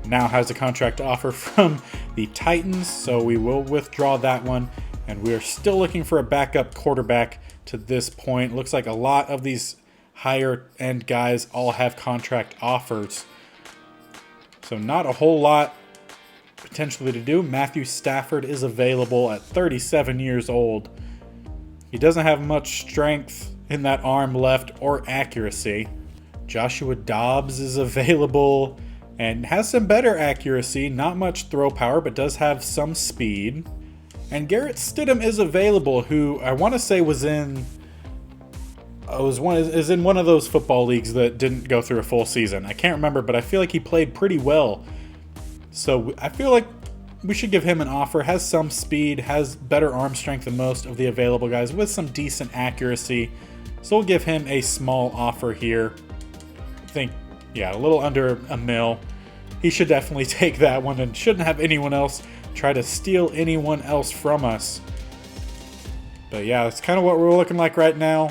now has a contract offer from the Titans, so we will withdraw that one. And we are still looking for a backup quarterback to this point. Looks like a lot of these higher end guys all have contract offers. So not a whole lot potentially to do. Matthew Stafford is available at 37 years old. He doesn't have much strength in that arm left or accuracy. Joshua Dobbs is available and has some better accuracy, not much throw power, but does have some speed. And Garrett Stidham is available, who I want to say is in one of those football leagues that didn't go through a full season. I can't remember, but I feel like he played pretty well. So I feel like we should give him an offer. Has some speed, has better arm strength than most of the available guys with some decent accuracy. So we'll give him a small offer here. think, yeah, a little under $1 million. He should definitely take that one and shouldn't have anyone else try to steal anyone else from us. But yeah, that's kind of what we're looking like right now.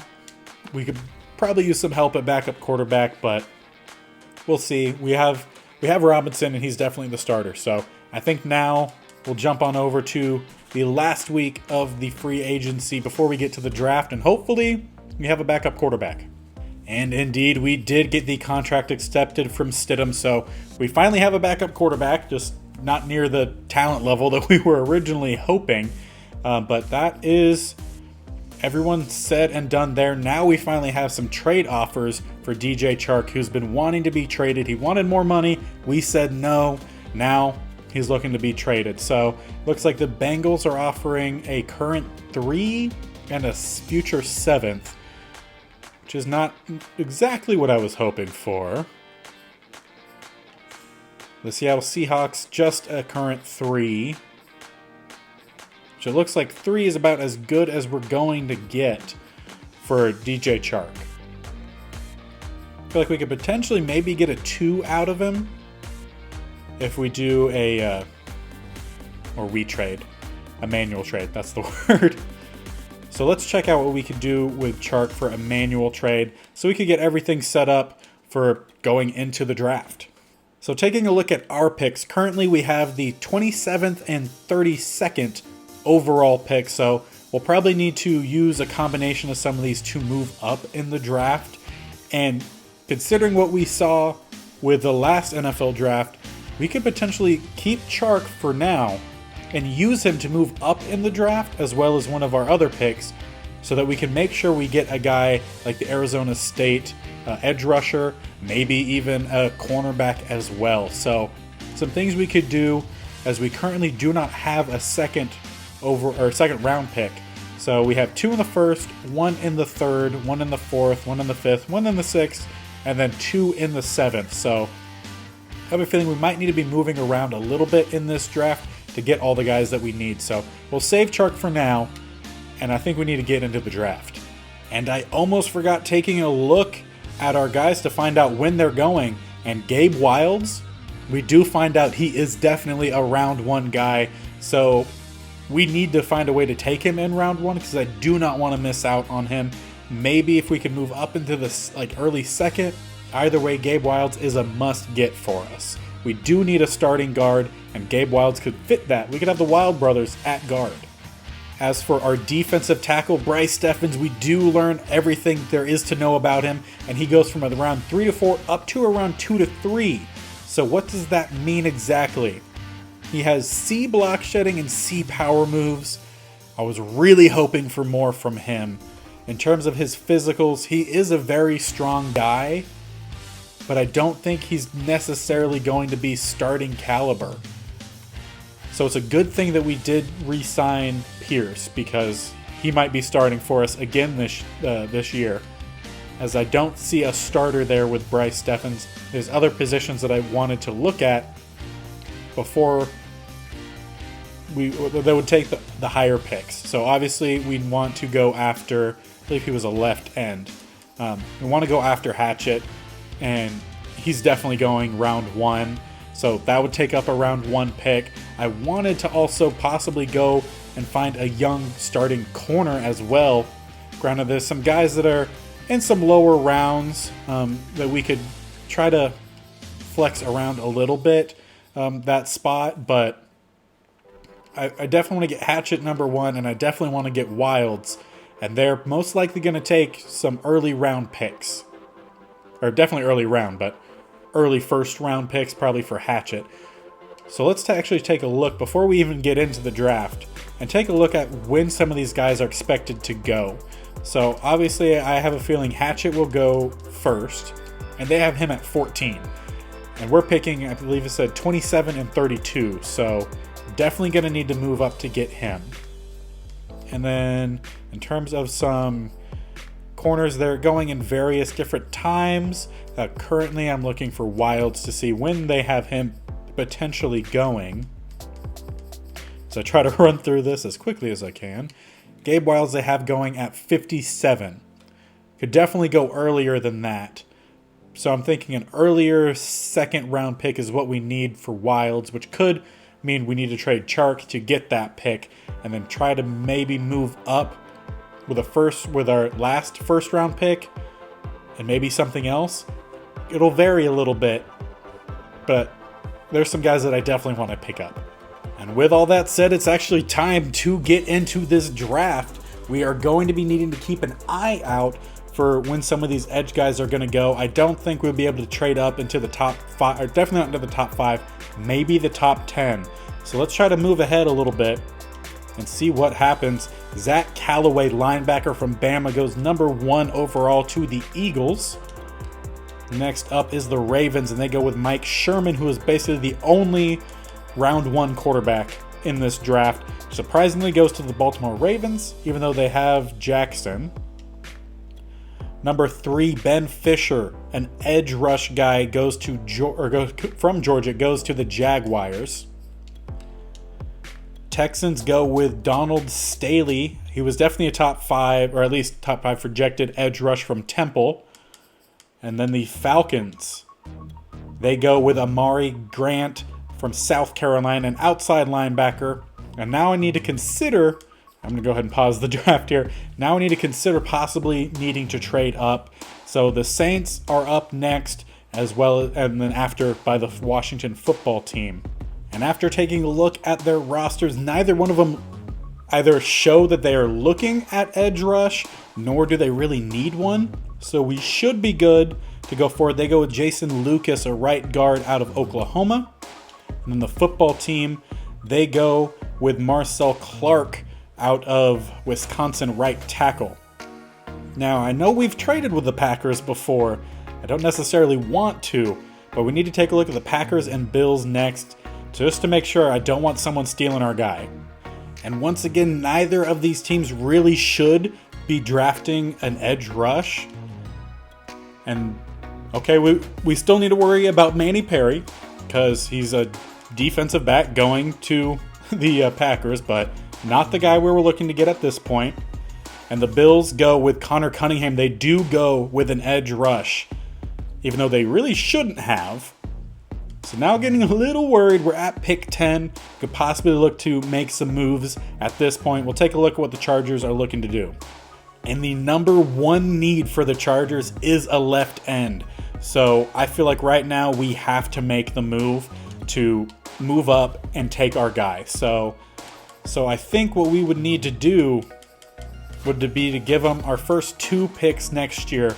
We could probably use some help at backup quarterback, but we'll see. We have Robinson, and he's definitely the starter. So I think now we'll jump on over to the last week of the free agency before we get to the draft, and hopefully we have a backup quarterback. And indeed, we did get the contract accepted from Stidham, so we finally have a backup quarterback, just not near the talent level that we were originally hoping. But that is everyone said and done there. Now we finally have some trade offers for DJ Chark, who's been wanting to be traded. He wanted more money. We said no. Now he's looking to be traded. So looks like the Bengals are offering a current 3 and a future 7th. Which is not exactly what I was hoping for. The Seattle Seahawks, just a current 3. Which it looks like 3 is about as good as we're going to get for DJ Chark. I feel like we could potentially maybe get a 2 out of him if we do we trade. A manual trade, that's the word. So let's check out what we could do with Chark for a manual trade so we could get everything set up for going into the draft. So taking a look at our picks, currently we have the 27th and 32nd overall pick. So we'll probably need to use a combination of some of these to move up in the draft. And considering what we saw with the last NFL draft, we could potentially keep Chark for now and use him to move up in the draft as well as one of our other picks so that we can make sure we get a guy like the Arizona State edge rusher, maybe even a cornerback as well. So some things we could do, as we currently do not have a second round pick. So we have 2 in the first, 1 in the third, 1 in the fourth, 1 in the fifth, 1 in the sixth, and then 2 in the 7th. So I have a feeling we might need to be moving around a little bit in this draft to get all the guys that we need. So we'll save Chark for now, and I think we need to get into the draft. And I almost forgot taking a look at our guys to find out when they're going. And Gabe Wilds, we do find out he is definitely a round 1 guy. So we need to find a way to take him in round 1 because I do not want to miss out on him. Maybe if we can move up into the early 2nd. Either way, Gabe Wilds is a must get for us. We do need a starting guard, and Gabe Wilds could fit that. We could have the Wild brothers at guard. As for our defensive tackle, Bryce Stephens, we do learn everything there is to know about him, and he goes from around 3 to 4 up to around 2 to 3. So what does that mean exactly? He has C block shedding and C power moves. I was really hoping for more from him. In terms of his physicals, he is a very strong guy, but I don't think he's necessarily going to be starting caliber. So it's a good thing that we did re-sign Pierce, because he might be starting for us again this year, as I don't see a starter there with Bryce Stephens. There's other positions that I wanted to look at before they would take the higher picks. So obviously we'd want to go after, I believe he was a left end. We want to go after Hatchett, and he's definitely going round 1. So that would take up a round 1 pick. I wanted to also possibly go and find a young starting corner as well. Granted, there's some guys that are in some lower rounds that we could try to flex around a little bit, that spot. But I definitely want to get Hatchett number 1, and I definitely want to get Wilds. And they're most likely going to take some early round picks. Or definitely early round, but early first round picks probably for Hatchett. So let's actually take a look before we even get into the draft and take a look at when some of these guys are expected to go. So obviously I have a feeling Hatchett will go first, and they have him at 14. And we're picking, I believe it said 27 and 32. So definitely going to need to move up to get him. And then in terms of some corners, they're going in various different times. Currently I'm looking for Wilds to see when they have him potentially going. So I try to run through this as quickly as I can. Gabe Wilds they have going at 57. Could definitely go earlier than that. So I'm thinking an earlier second round pick is what we need for Wilds, which could mean we need to trade Chark to get that pick and then try to maybe move up with our last first round pick and maybe something else. It'll vary a little bit, but there's some guys that I definitely want to pick up. And with all that said, it's actually time to get into this draft. We are going to be needing to keep an eye out for when some of these edge guys are going to go. I don't think we'll be able to trade up into the top 5, or definitely not into the top 5, maybe the top 10. So let's try to move ahead a little bit and see what happens. Zach Callaway, linebacker from Bama, goes number 1 overall to the Eagles. Next up is the Ravens, and they go with Mike Sherman, who is basically the only round 1 quarterback in this draft. Surprisingly goes to the Baltimore Ravens, even though they have Jackson. Number 3, Ben Fisher, an edge rush guy, goes from Georgia, goes to the Jaguars. Texans go with Donald Staley. He was definitely a top 5, or at least top 5 projected edge rush from Temple. And then the Falcons, they go with Amari Grant from South Carolina, an outside linebacker. And now I need to consider, I'm going to go ahead and pause the draft here. Now I need to consider possibly needing to trade up. So the Saints are up next, as well as, and then after by the Washington football team. And after taking a look at their rosters, neither one of them either show that they are looking at edge rush, nor do they really need one. So we should be good to go forward. They go with Jason Lucas, a right guard out of Oklahoma. And then the football team, they go with Marcel Clark out of Wisconsin, right tackle. Now, I know we've traded with the Packers before. I don't necessarily want to, but we need to take a look at the Packers and Bills next, just to make sure I don't want someone stealing our guy. And once again, neither of these teams really should be drafting an edge rush. And okay, we still need to worry about Manny Perry, because he's a defensive back going to the Packers, but not the guy we were looking to get at this point. And the Bills go with Connor Cunningham. They do go with an edge rush, even though they really shouldn't have. So now getting a little worried. We're at pick 10. Could possibly look to make some moves at this point. We'll take a look at what the Chargers are looking to do. And the number 1 need for the Chargers is a left end. So I feel like right now we have to make the move to move up and take our guy. So I think what we would need to do would be to give them our first 2 picks next year,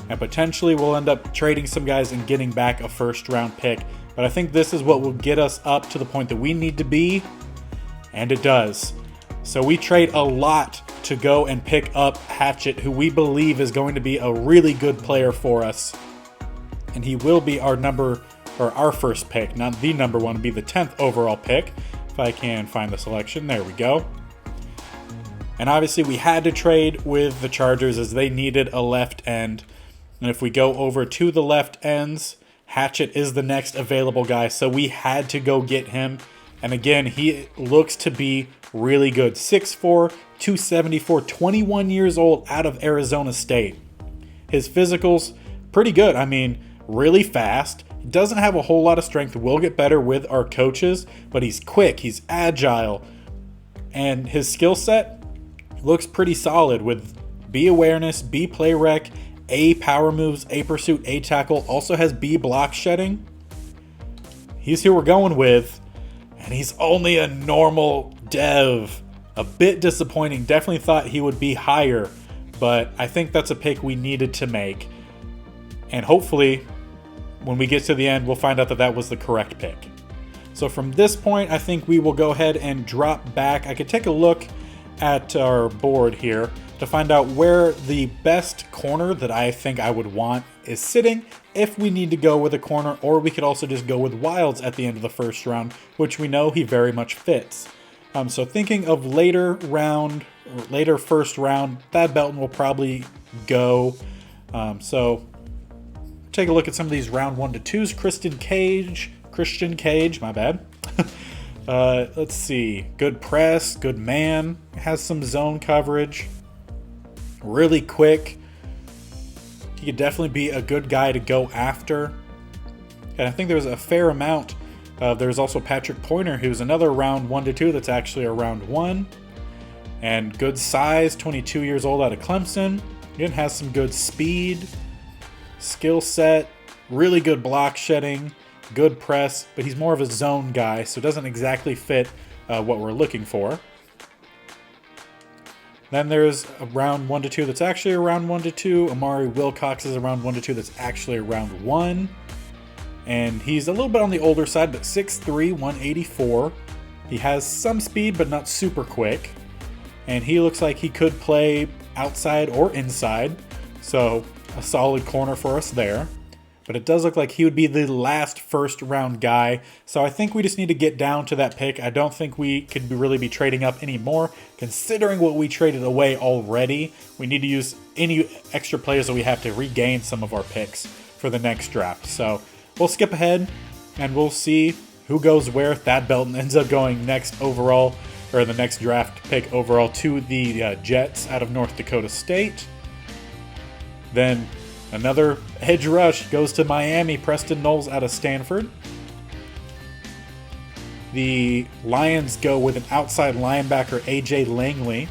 and potentially we'll end up trading some guys and getting back a first round pick. But I think this is what will get us up to the point that we need to be, and it does. So we trade a lot to go and pick up Hatchett, who we believe is going to be a really good player for us. And he will be our first pick, not the number 1, be the 10th overall pick. If I can find the selection, there we go. And obviously we had to trade with the Chargers as they needed a left end. And if we go over to the left ends, Hatchett is the next available guy, so we had to go get him. And again, he looks to be really good. 6'4", 274, 21 years old, out of Arizona State. His physical's pretty good. I mean, really fast. He doesn't have a whole lot of strength. We'll get better with our coaches, but he's quick, he's agile, and his skill set looks pretty solid with B awareness, B play rec, A power moves, A pursuit, A tackle. Also has B block shedding. He's who we're going with, and he's only a normal dev. A bit disappointing. Definitely thought he would be higher, but I think that's a pick we needed to make. And hopefully, when we get to the end, we'll find out that that was the correct pick. So from this point, I think we will go ahead and drop back. I could take a look at our board here to find out where the best corner that I think I would want is sitting if we need to go with a corner, or we could also just go with Wilds at the end of the first round, which we know he very much fits. So thinking of later first round, Thad Belton will probably go. So take a look at some of these round 1 to 2s. Christian Cage, my bad. Let's see. Good press, good man, has some zone coverage, really quick. He could definitely be a good guy to go after. And I think there's a fair amount. There's also Patrick Pointer, who's another round 1 to 2 that's actually a round 1. And good size, 22 years old out of Clemson. Again, has some good speed, skill set, really good block shedding, good press, but he's more of a zone guy, so it doesn't exactly fit what we're looking for. Then there's a round 1 to 2 that's actually a round 1 to 2. Amari Wilcox is a round 1 to 2 that's actually a round 1. And he's a little bit on the older side, but 6'3", 184. He has some speed, but not super quick. And he looks like he could play outside or inside. So a solid corner for us there. But it does look like he would be the last first round guy. So I think we just need to get down to that pick. I don't think we could really be trading up anymore. Considering what we traded away already, we need to use any extra players that we have to regain some of our picks for the next draft. So we'll skip ahead and we'll see who goes where. Thad Belton ends up going next overall, or the next draft pick overall, to the Jets out of North Dakota State. Then another edge rush goes to Miami, Preston Knowles out of Stanford. The Lions go with an outside linebacker, A.J. Langley.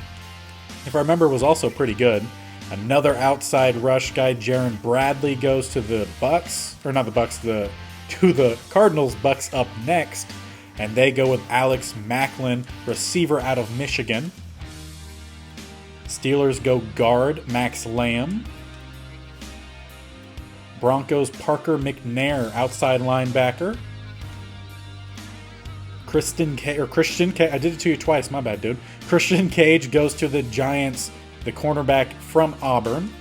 If I remember, was also pretty good. Another outside rush guy, Jaron Bradley, goes to the Bucks. Or not the Bucks, to the Cardinals. Bucks up next. And they go with Alex Macklin, receiver out of Michigan. Steelers go guard, Max Lamb. Broncos, Parker McNair, outside linebacker. Christian Cage, I did it to you twice, my bad, dude. Christian Cage goes to the Giants, the cornerback from Auburn.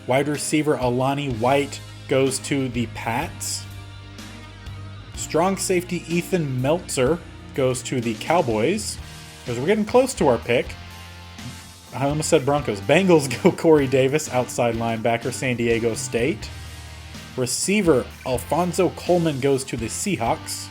Wide receiver Alani White goes to the Pats. Strong safety Ethan Meltzer goes to the Cowboys. Because we're getting close to our pick. I almost said Broncos. Bengals go Corey Davis, outside linebacker, San Diego State. Receiver Alfonso Coleman goes to the Seahawks.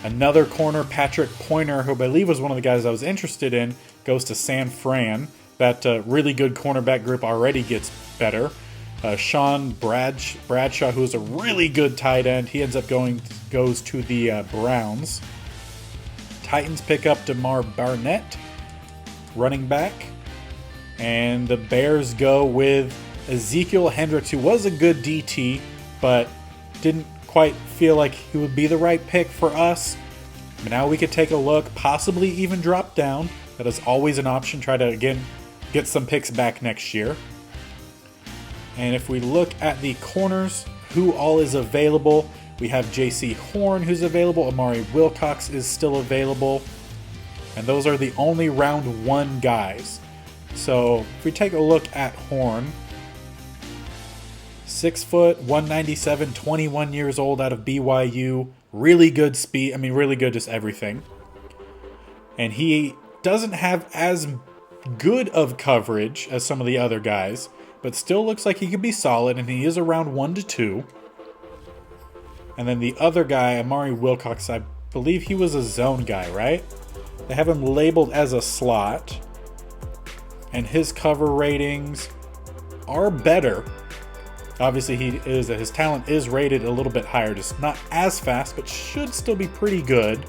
Another corner, Patrick Pointer, who I believe was one of the guys I was interested in, goes to San Fran. That really good cornerback group already gets better. Sean Bradshaw, who is a really good tight end, he ends up goes to the Browns. Titans pick up DeMar Barnett, running back. And the Bears go with Ezekiel Hendricks, who was a good DT, but didn't quite feel like he would be the right pick for us. But now we could take a look, possibly even drop down. That is always an option. Try to, again, get some picks back next year. And if we look at the corners, who all is available, we have J.C. Horn, who's available. Amari Wilcox is still available. And those are the only round 1 guys. So if we take a look at Horn, 6 foot, 197, 21 years old out of BYU. Really good speed. I mean, really good just everything. And he doesn't have as good of coverage as some of the other guys, but still looks like he could be solid, and he is around 1 to 2. And then the other guy, Amari Wilcox, I believe he was a zone guy, right? They have him labeled as a slot, and his cover ratings are better. Obviously, his talent is rated a little bit higher, just not as fast, but should still be pretty good.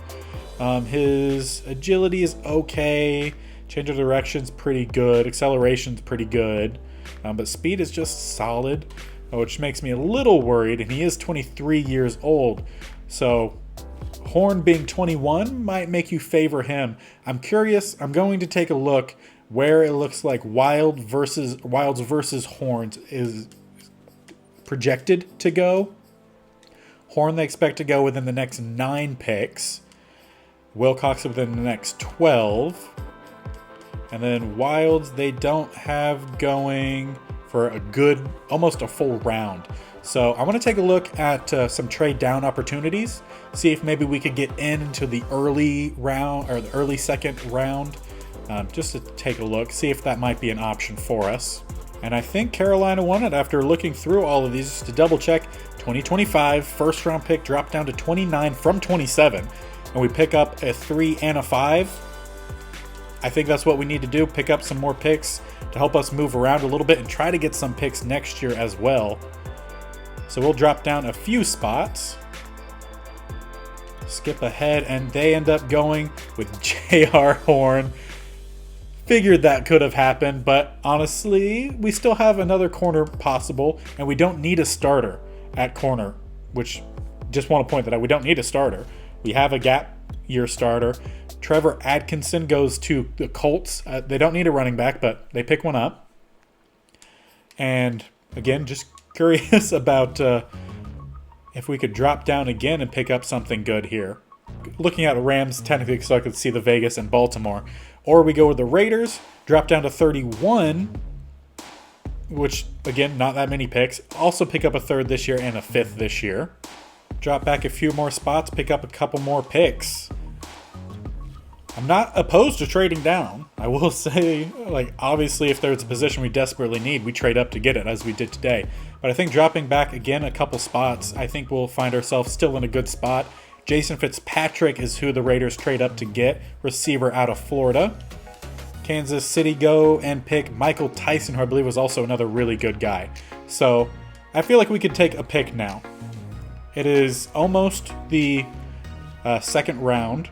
His agility is okay. Change of direction's pretty good. Acceleration's pretty good. But speed is just solid, which makes me a little worried. And he is 23 years old. So Horn being 21 might make you favor him. I'm curious. I'm going to take a look where it looks like Wilds versus Horns is projected to go. Horn they expect to go within the next 9 picks. Wilcox within the next 12. And then Wilds they don't have going for a good, almost a full round. So I want to take a look at some trade down opportunities. See if maybe we could get into the early round or the early second round. Just to take a look, see if that might be an option for us. And I think Carolina won it after looking through all of these. Just to double check, 2025 first round pick dropped down to 29 from 27. And we pick up a 3 and a 5. I think that's what we need to do, pick up some more picks to help us move around a little bit and try to get some picks next year as well. So we'll drop down a few spots. Skip ahead, and they end up going with J.R. Horn. Figured that could have happened, but honestly, we still have another corner possible, and we don't need a starter at corner, which just want to point that out. We don't need a starter. We have a gap year starter. Trevor Atkinson goes to the Colts. They don't need a running back, but they pick one up. And again, just curious about if we could drop down again and pick up something good here. Looking at the Rams, technically, so I could see the Vegas and Baltimore. Or we go with the Raiders, drop down to 31, which, again, not that many picks. Also pick up a third this year and a fifth this year. Drop back a few more spots, pick up a couple more picks. I'm not opposed to trading down. I will say, obviously, if there's a position we desperately need, we trade up to get it, as we did today. But I think dropping back again a couple spots, I think we'll find ourselves still in a good spot. Jason Fitzpatrick is who the Raiders trade up to get, receiver out of Florida. Kansas City go and pick Michael Tyson, who I believe was also another really good guy. So I feel like we could take a pick now. It is almost the second round.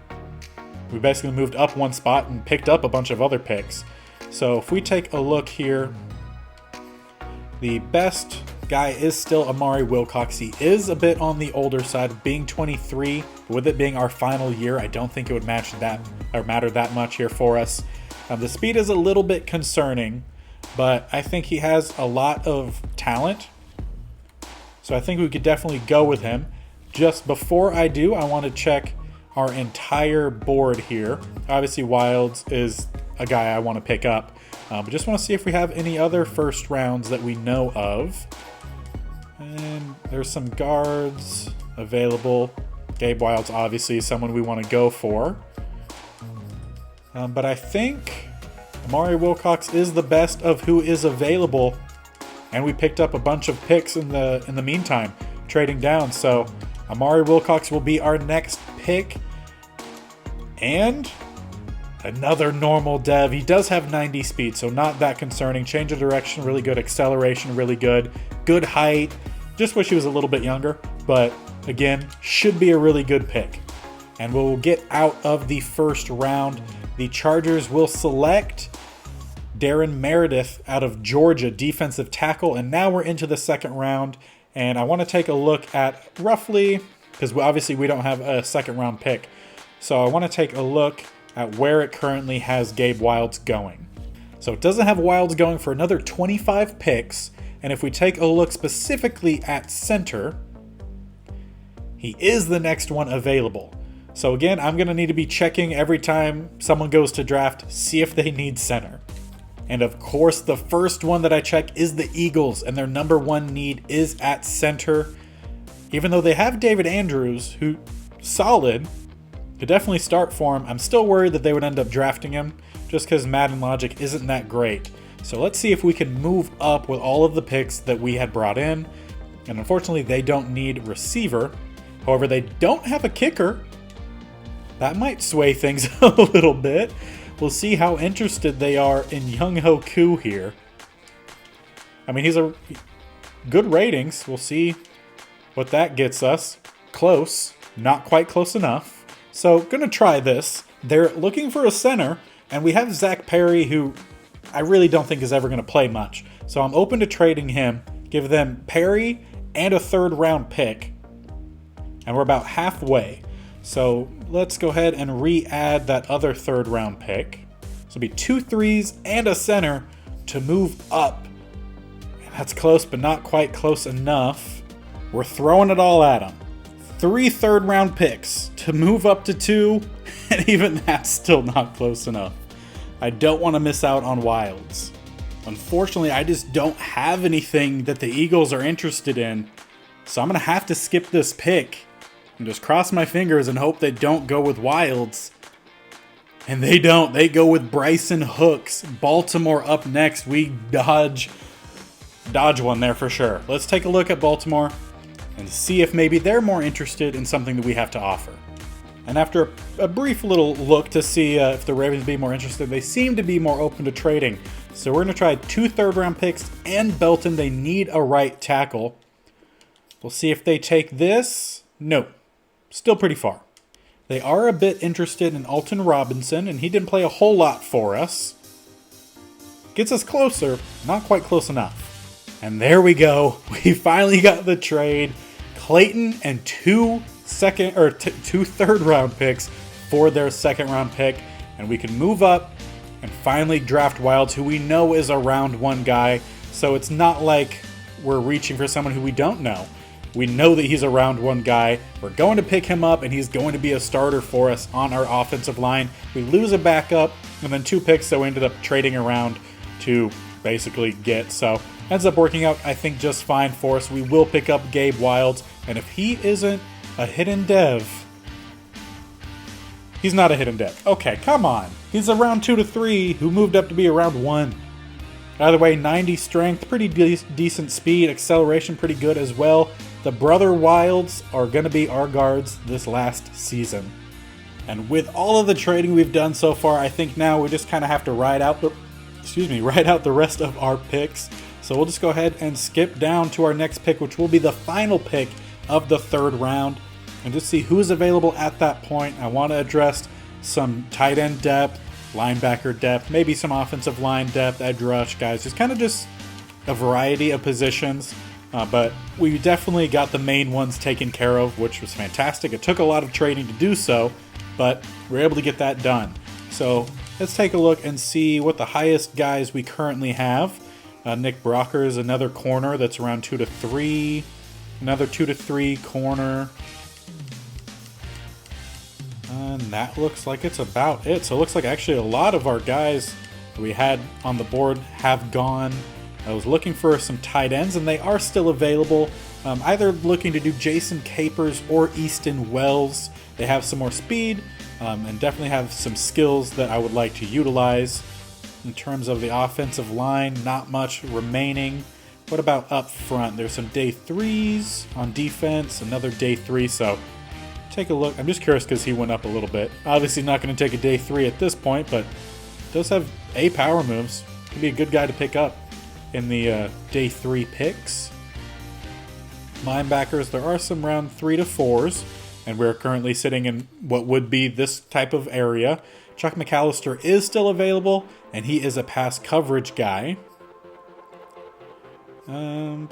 We basically moved up one spot and picked up a bunch of other picks. So if we take a look here, the best guy is still Amari Wilcox. He is a bit on the older side, being 23. With it being our final year, I don't think it would matter that much here for us. The speed is a little bit concerning, but I think he has a lot of talent. So I think we could definitely go with him. Just before I do, I want to check our entire board here. Obviously, Wilds is a guy I want to pick up. But just want to see if we have any other first rounds that we know of. And there's some guards available. Gabe Wilds obviously is someone we want to go for. But I think Amari Wilcox is the best of who is available. And we picked up a bunch of picks in the meantime, trading down. So Amari Wilcox will be our next pick. And another normal dev. He does have 90 speed, so not that concerning. Change of direction, really good. Acceleration, really good. Good height. Just wish he was a little bit younger, but again, should be a really good pick. And we'll get out of the first round. The Chargers will select Darren Meredith out of Georgia, defensive tackle. And now we're into the second round. And I want to take a look at roughly, because obviously we don't have a second round pick. So I want to take a look at where it currently has Gabe Wilds going. So it doesn't have Wilds going for another 25 picks. And if we take a look specifically at center, he is the next one available. So again, I'm going to need to be checking every time someone goes to draft, see if they need center. And of course, the first one that I check is the Eagles, and their number one need is at center. Even though they have David Andrews, who solid, could definitely start for him, I'm still worried that they would end up drafting him just because Madden logic isn't that great. So let's see if we can move up with all of the picks that we had brought in. And unfortunately, they don't need receiver. However, they don't have a kicker. That might sway things a little bit. We'll see how interested they are in Young Ho Koo here. I mean, he's a good ratings. We'll see what that gets us. Close. Not quite close enough. So, gonna try this. They're looking for a center, and we have Zach Perry, who I really don't think is ever going to play much. So I'm open to trading him, give them Perry and a third round pick. And we're about halfway. So let's go ahead and re-add that other third round pick. So it'll be 2 threes and a center to move up. And that's close, but not quite close enough. We're throwing it all at them. 3 third round picks to move up to 2, and even that's still not close enough. I don't want to miss out on Wilds. Unfortunately, I just don't have anything that the Eagles are interested in. So I'm going to have to skip this pick and just cross my fingers and hope they don't go with Wilds. And they don't. They go with Bryson Hooks. Baltimore up next. We dodge one there for sure. Let's take a look at Baltimore and see if maybe they're more interested in something that we have to offer. And after a brief little look to see if the Ravens would be more interested, they seem to be more open to trading. So we're going to try 2 third-round picks and Belton. They need a right tackle. We'll see if they take this. No, still pretty far. They are a bit interested in Alton Robinson, and he didn't play a whole lot for us. Gets us closer, not quite close enough. And there we go. We finally got the trade. Clayton and 2 third-round picks for their second-round pick, and we can move up and finally draft Wilds, who we know is a round 1 guy. So it's not like we're reaching for someone who we don't know. We know that he's a round 1 guy. We're going to pick him up, and he's going to be a starter for us on our offensive line. We lose a backup, and then 2 picks that we ended up trading around to basically get. So ends up working out, I think, just fine for us. We will pick up Gabe Wilds, and if he isn't a hidden dev, he's not a hidden dev. Okay, come on. He's a round 2 to 3 who moved up to be a round 1. Either way, 90 strength, pretty decent speed, acceleration pretty good as well. The brother Wilds are going to be our guards this last season. And with all of the trading we've done so far, I think now we just kind of have to ride out the rest of our picks. So we'll just go ahead and skip down to our next pick, which will be the final pick of the 3rd round, and just see who is available at that point. I want to address some tight end depth, linebacker depth, maybe some offensive line depth, edge rush guys, just kind of just a variety of positions. But we definitely got the main ones taken care of, which was fantastic. It took a lot of trading to do so, but we were able to get that done. So let's take a look and see what the highest guys we currently have. Nick Brocker is another corner that's around 2 to 3. Another 2 to 3 corner. And that looks like it's about it. So it looks like actually a lot of our guys that we had on the board have gone. I was looking for some tight ends, and they are still available. Either looking to do Jason Capers or Easton Wells. They have some more speed and definitely have some skills that I would like to utilize. In terms of the offensive line, not much remaining. What about up front? There's some day 3s on defense, another day 3, so take a look. I'm just curious because he went up a little bit. Obviously not going to take a day 3 at this point, but does have A power moves. Could be a good guy to pick up in the day 3 picks. Linebackers, there are some round 3 to 4s, and we're currently sitting in what would be this type of area. Chuck McAllister is still available, and he is a pass coverage guy. I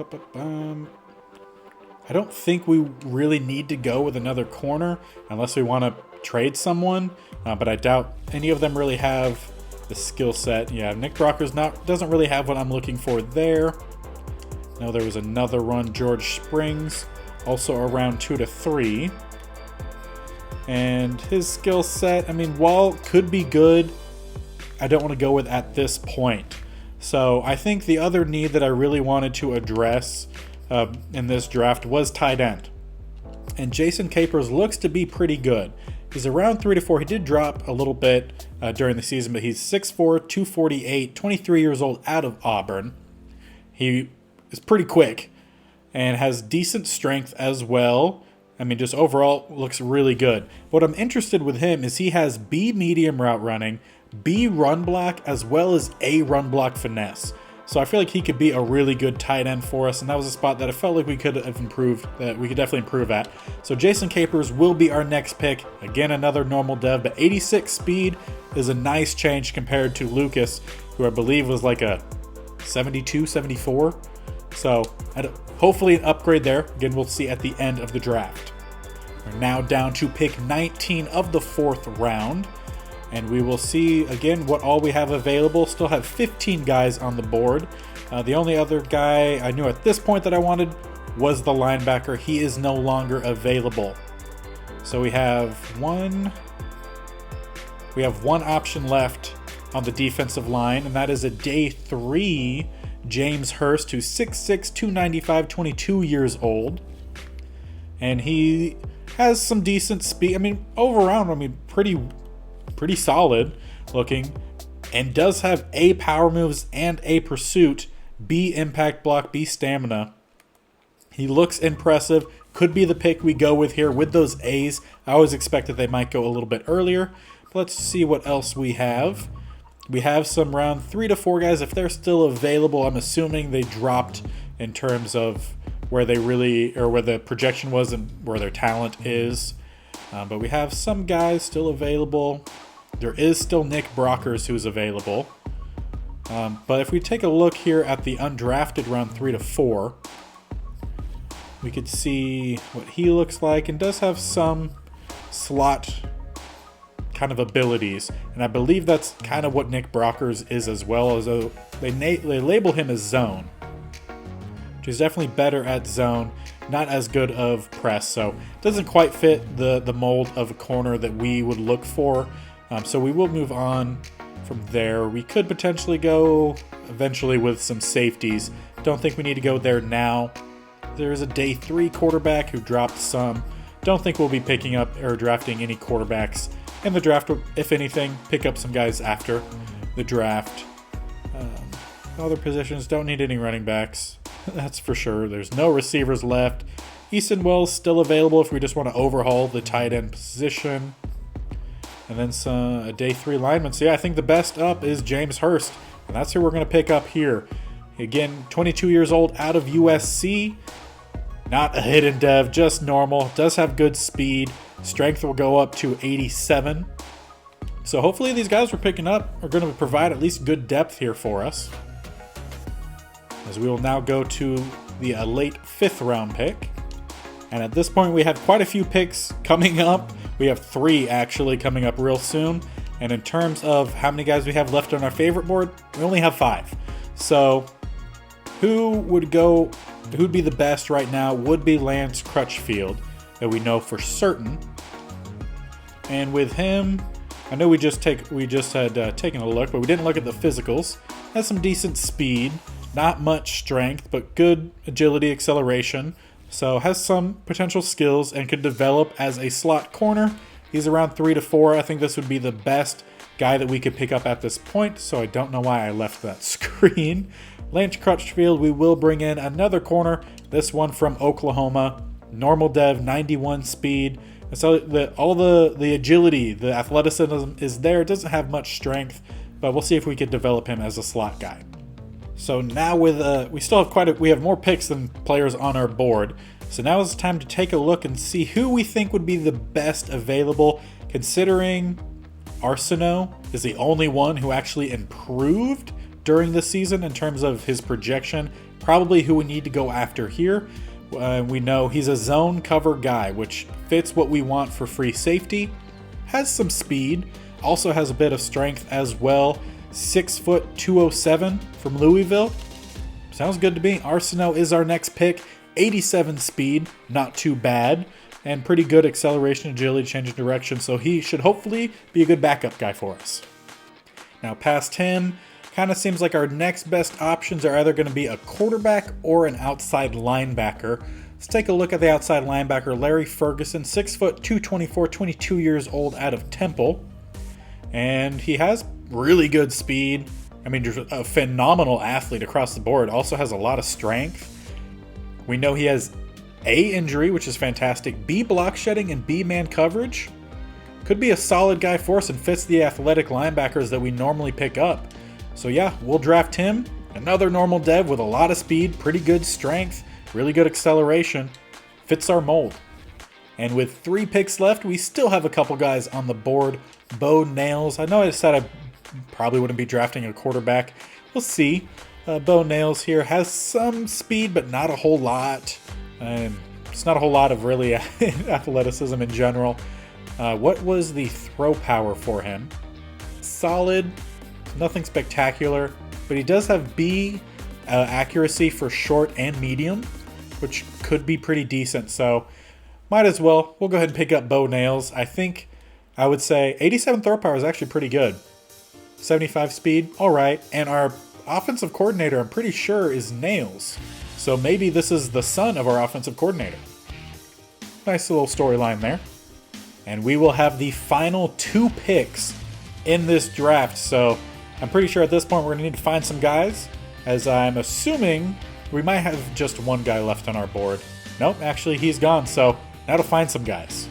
don't think we really need to go with another corner unless we want to trade someone, but I doubt any of them really have the skill set. Yeah, Nick Brocker's doesn't really have what I'm looking for there. No, there was another run, George Springs, also around 2 to 3. And his skill set, I mean, while could be good, I don't want to go with at this point. So I think the other need that I really wanted to address in this draft was tight end. And Jason Capers looks to be pretty good. He's around 3 to 4. He did drop a little bit during the season, but he's 6'4", 248, 23 years old, out of Auburn. He is pretty quick and has decent strength as well. I mean, just overall looks really good. What I'm interested with him is he has B medium route running, B run block, as well as A run block finesse. So I feel like he could be a really good tight end for us, and that was a spot that I felt like we could have improved, that we could definitely improve at. So Jason Capers will be our next pick. Again, another normal dev, but 86 speed is a nice change compared to Lucas, who I believe was like a 72, 74. So hopefully an upgrade there. Again, we'll see at the end of the draft. We're now down to pick 19 of the 4th round. And we will see, again, what all we have available. Still have 15 guys on the board. The only other guy I knew at this point that I wanted was the linebacker. He is no longer available. So we have one option left on the defensive line, and that is a day 3 James Hurst, who's 6'6", 295, 22 years old. And he has some decent speed. I mean, overall, pretty solid looking, and does have A power moves and A pursuit, B impact block, B stamina. He looks impressive, could be the pick we go with here with those A's. I always expect that they might go a little bit earlier. But let's see what else we have. We have some round 3 to 4 guys. If they're still available, I'm assuming they dropped in terms of where they really, or where the projection was and where their talent is. But we have some guys still available. There is still Nick Brockers who's available. But if we take a look here at the undrafted round 3 to 4, we could see what he looks like and does have some slot kind of abilities. And I believe that's kind of what Nick Brockers is as well, although they label him as zone. He's definitely better at zone, not as good of press, so doesn't quite fit the mold of a corner that we would look for. So we will move on from there. We could potentially go eventually with some safeties. Don't think we need to go there now. There is a day 3 quarterback who dropped some. Don't think we'll be picking up or drafting any quarterbacks in the draft. If anything, pick up some guys after the draft. Other positions, don't need any running backs. That's for sure. There's no receivers left. Easton Wells still available if we just want to overhaul the tight end position. And then a day 3 lineman. So yeah, I think the best up is James Hurst. And that's who we're going to pick up here. Again, 22 years old, out of USC. Not a hidden dev, just normal. Does have good speed. Strength will go up to 87. So hopefully these guys we're picking up are going to provide at least good depth here for us. As we will now go to the late 5th round pick. And at this point we have quite a few picks coming up. We have 3 actually coming up real soon. And in terms of how many guys we have left on our favorite board, we only have 5. So who'd be the best right now would be Lance Crutchfield, that we know for certain. And with him, I know we just had taken a look, but we didn't look at the physicals. Has some decent speed. Not much strength, but good agility, acceleration. So has some potential skills and could develop as a slot corner. He's around 3 to 4. I think this would be the best guy that we could pick up at this point. So I don't know why I left that screen. Lance Crutchfield, we will bring in another corner. This one from Oklahoma. Normal dev, 91 speed. And so all the agility, the athleticism is there. It doesn't have much strength, but we'll see if we could develop him as a slot guy. So now we still have we have more picks than players on our board. So now is the time to take a look and see who we think would be the best available, considering Arsenault is the only one who actually improved during the season in terms of his projection. Probably who we need to go after here. We know he's a zone cover guy, which fits what we want for free safety. Has some speed, also has a bit of strength as well. 6 foot 207 from Louisville. Sounds good to me. Arsenault is our next pick. 87 speed, not too bad. And pretty good acceleration, agility, change of direction. So he should hopefully be a good backup guy for us. Now past him, kind of seems like our next best options are either going to be a quarterback or an outside linebacker. Let's take a look at the outside linebacker, Larry Ferguson, 6 foot 224, 22 years old, out of Temple. And he has really good speed. I mean, just a phenomenal athlete across the board. Also has a lot of strength. We know he has A, injury, which is fantastic. B, block shedding, and B, man coverage. Could be a solid guy for us and fits the athletic linebackers that we normally pick up. So yeah, we'll draft him. Another normal dev with a lot of speed, pretty good strength, really good acceleration. Fits our mold. And with 3 picks left, we still have a couple guys on the board. Bo Nails. I know I said I probably wouldn't be drafting a quarterback. We'll see. Bo Nails here has some speed, but not a whole lot. It's not a whole lot of really athleticism in general. What was the throw power for him? Solid, nothing spectacular, but he does have B accuracy for short and medium, which could be pretty decent. So might as well. We'll go ahead and pick up Bo Nails. I would say 87 throw power is actually pretty good. 75 speed, all right. And our offensive coordinator, I'm pretty sure, is Nails. So maybe this is the son of our offensive coordinator. Nice little storyline there. And we will have the final 2 picks in this draft. So I'm pretty sure at this point we're going to need to find some guys, as I'm assuming we might have just 1 guy left on our board. Nope, actually he's gone, so now to find some guys.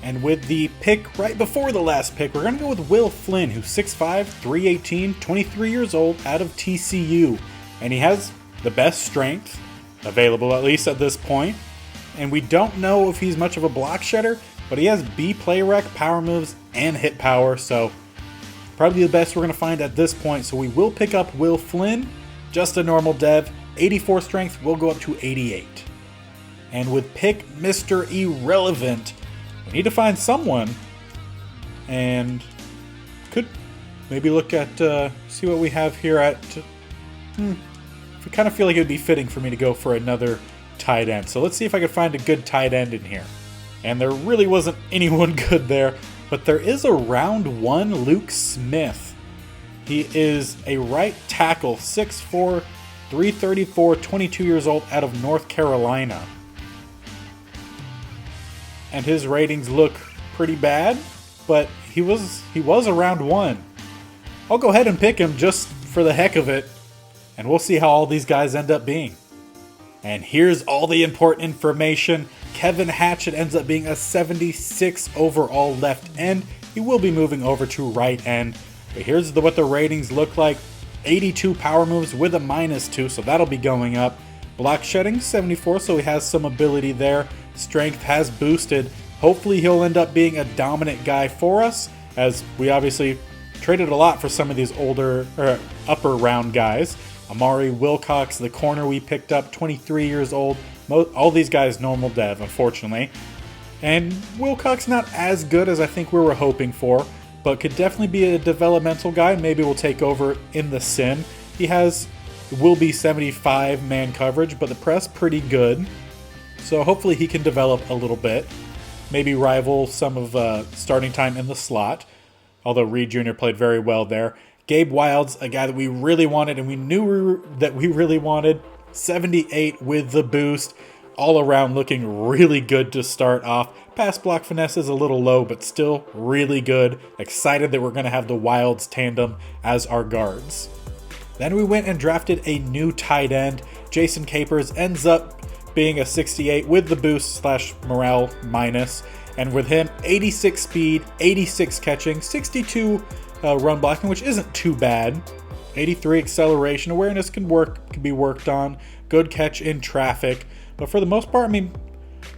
And with the pick right before the last pick, we're going to go with Will Flynn, who's 6'5", 318, 23 years old, out of TCU. And he has the best strength available, at least at this point. And we don't know if he's much of a block shedder, but he has B play rec, power moves, and hit power, so probably the best we're going to find at this point. So we will pick up Will Flynn, just a normal dev. 84 strength will go up to 88. And with pick Mr. Irrelevant, we need to find someone, and could maybe look at, see what we have here at, I kind of feel like it would be fitting for me to go for another tight end. So let's see if I can find a good tight end in here. And there really wasn't anyone good there, but there is a round 1 Luke Smith. He is a right tackle, 6'4", 334, 22 years old, out of North Carolina. And his ratings look pretty bad, but he was a round 1. I'll go ahead and pick him just for the heck of it, and we'll see how all these guys end up being. And here's all the important information. Kevin Hatchett ends up being a 76 overall left end. He will be moving over to right end. But here's what the ratings look like. 82 power moves with a -2, so that'll be going up. Block shedding, 74, so he has some ability there. Strength has boosted. Hopefully he'll end up being a dominant guy for us, as we obviously traded a lot for some of these older, or upper round guys. Amari Wilcox, the corner we picked up, 23 years old. All these guys normal dev, unfortunately. And Wilcox not as good as I think we were hoping for, but could definitely be a developmental guy. Maybe will take over in the sim. He will be 75 man coverage, but the press pretty good. So hopefully he can develop a little bit. Maybe rival some of starting time in the slot. Although Reed Jr. played very well there. Gabe Wilds, a guy that we really wanted and we knew that we really wanted. 78 with the boost. All around looking really good to start off. Pass block finesse is a little low, but still really good. Excited that we're going to have the Wilds tandem as our guards. Then we went and drafted a new tight end. Jason Capers ends up being a 68 with the boost / morale minus. And with him, 86 speed, 86 catching, 62 run blocking, which isn't too bad. 83 acceleration, awareness can be worked on. Good catch in traffic. But for the most part, I mean,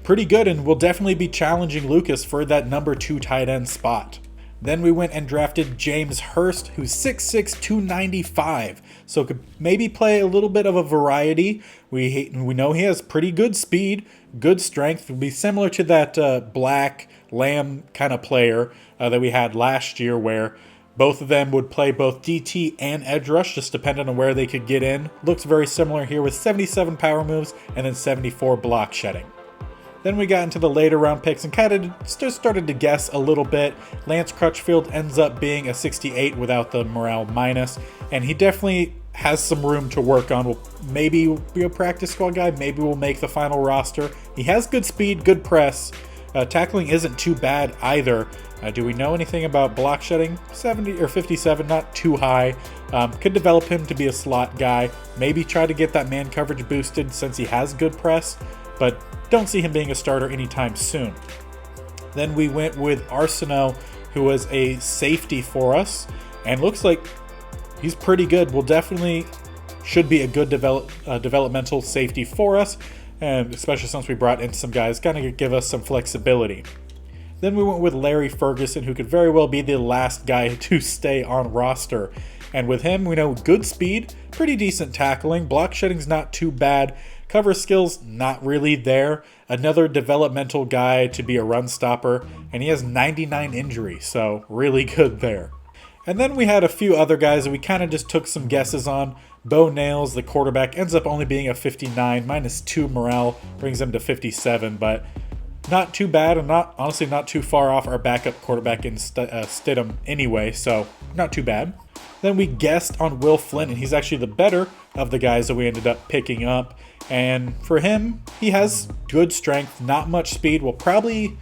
pretty good, and we'll definitely be challenging Lucas for that number 2 tight end spot. Then we went and drafted James Hurst, who's 6'6", 295, so could maybe play a little bit of a variety. We know he has pretty good speed, good strength. It would be similar to that Black Lamb kind of player that we had last year, where both of them would play both DT and edge rush, just depending on where they could get in. Looks very similar here with 77 power moves and then 74 block shedding. Then we got into the later round picks and kind of just started to guess a little bit. Lance Crutchfield ends up being a 68 without the morale minus, and he definitely has some room to work on. Will maybe be a practice squad guy, maybe we'll make the final roster. He has good speed, good press. Tackling isn't too bad either. Do we know anything about block shedding? 70 or 57, not too high. Could develop him to be a slot guy. Maybe try to get that man coverage boosted since he has good press, but don't see him being a starter anytime soon. Then we went with Arsenault, who was a safety for us, and looks like he's pretty good. Will definitely should be a good developmental safety for us, and especially since we brought in some guys kind of give us some flexibility. Then we went with Larry Ferguson, who could very well be the last guy to stay on roster. And with him, we know good speed, pretty decent tackling, block shedding's not too bad, cover skills not really there, another developmental guy to be a run stopper, and he has 99 injury, so really good there. And then we had a few other guys that we kind of just took some guesses on. Bo Nails, the quarterback, ends up only being a 59, -2 morale, brings him to 57, but not too bad, and honestly not too far off our backup quarterback in Stidham anyway, so not too bad. Then we guessed on Will Flynn, and he's actually the better of the guys that we ended up picking up. And for him, he has good strength, not much speed. Will probably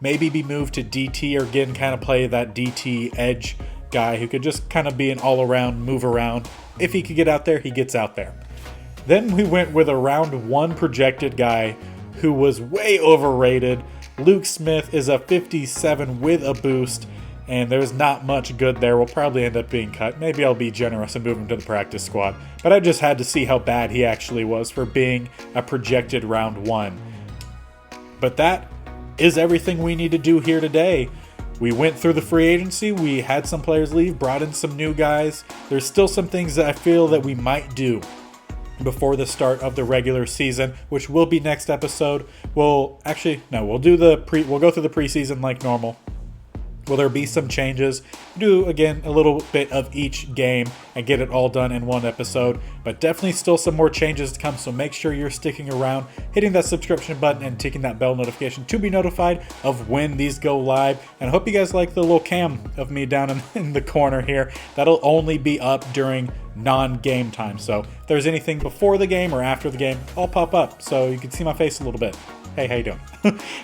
maybe be moved to DT, or again kind of play that DT edge guy who could just kind of be an all-around move around. If he could get out there, he gets out there. Then we went with a round 1 projected guy who was way overrated. Luke Smith is a 57 with a boost, and there's not much good there. Will probably end up being cut. Maybe I'll be generous and move him to the practice squad. But I just had to see how bad he actually was for being a projected round 1. But that is everything we need to do here today. We went through the free agency. We had some players leave, brought in some new guys. There's still some things that I feel that we might do before the start of the regular season, which will be next episode. We'll go through the preseason like normal. Will there be some changes? Do, again, a little bit of each game and get it all done in one episode. But definitely still some more changes to come, so make sure you're sticking around, hitting that subscription button, and ticking that bell notification to be notified of when these go live. And I hope you guys like the little cam of me down in the corner here. That'll only be up during non-game time. So if there's anything before the game or after the game, I'll pop up so you can see my face a little bit. Hey, how you doing?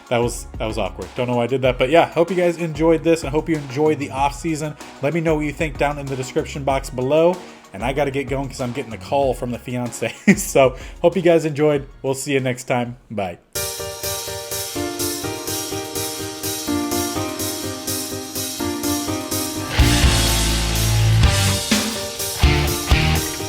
That was awkward. Don't know why I did that. But yeah, hope you guys enjoyed this. I hope you enjoyed the off season. Let me know what you think down in the description box below. And I got to get going because I'm getting a call from the fiance. So hope you guys enjoyed. We'll see you next time. Bye.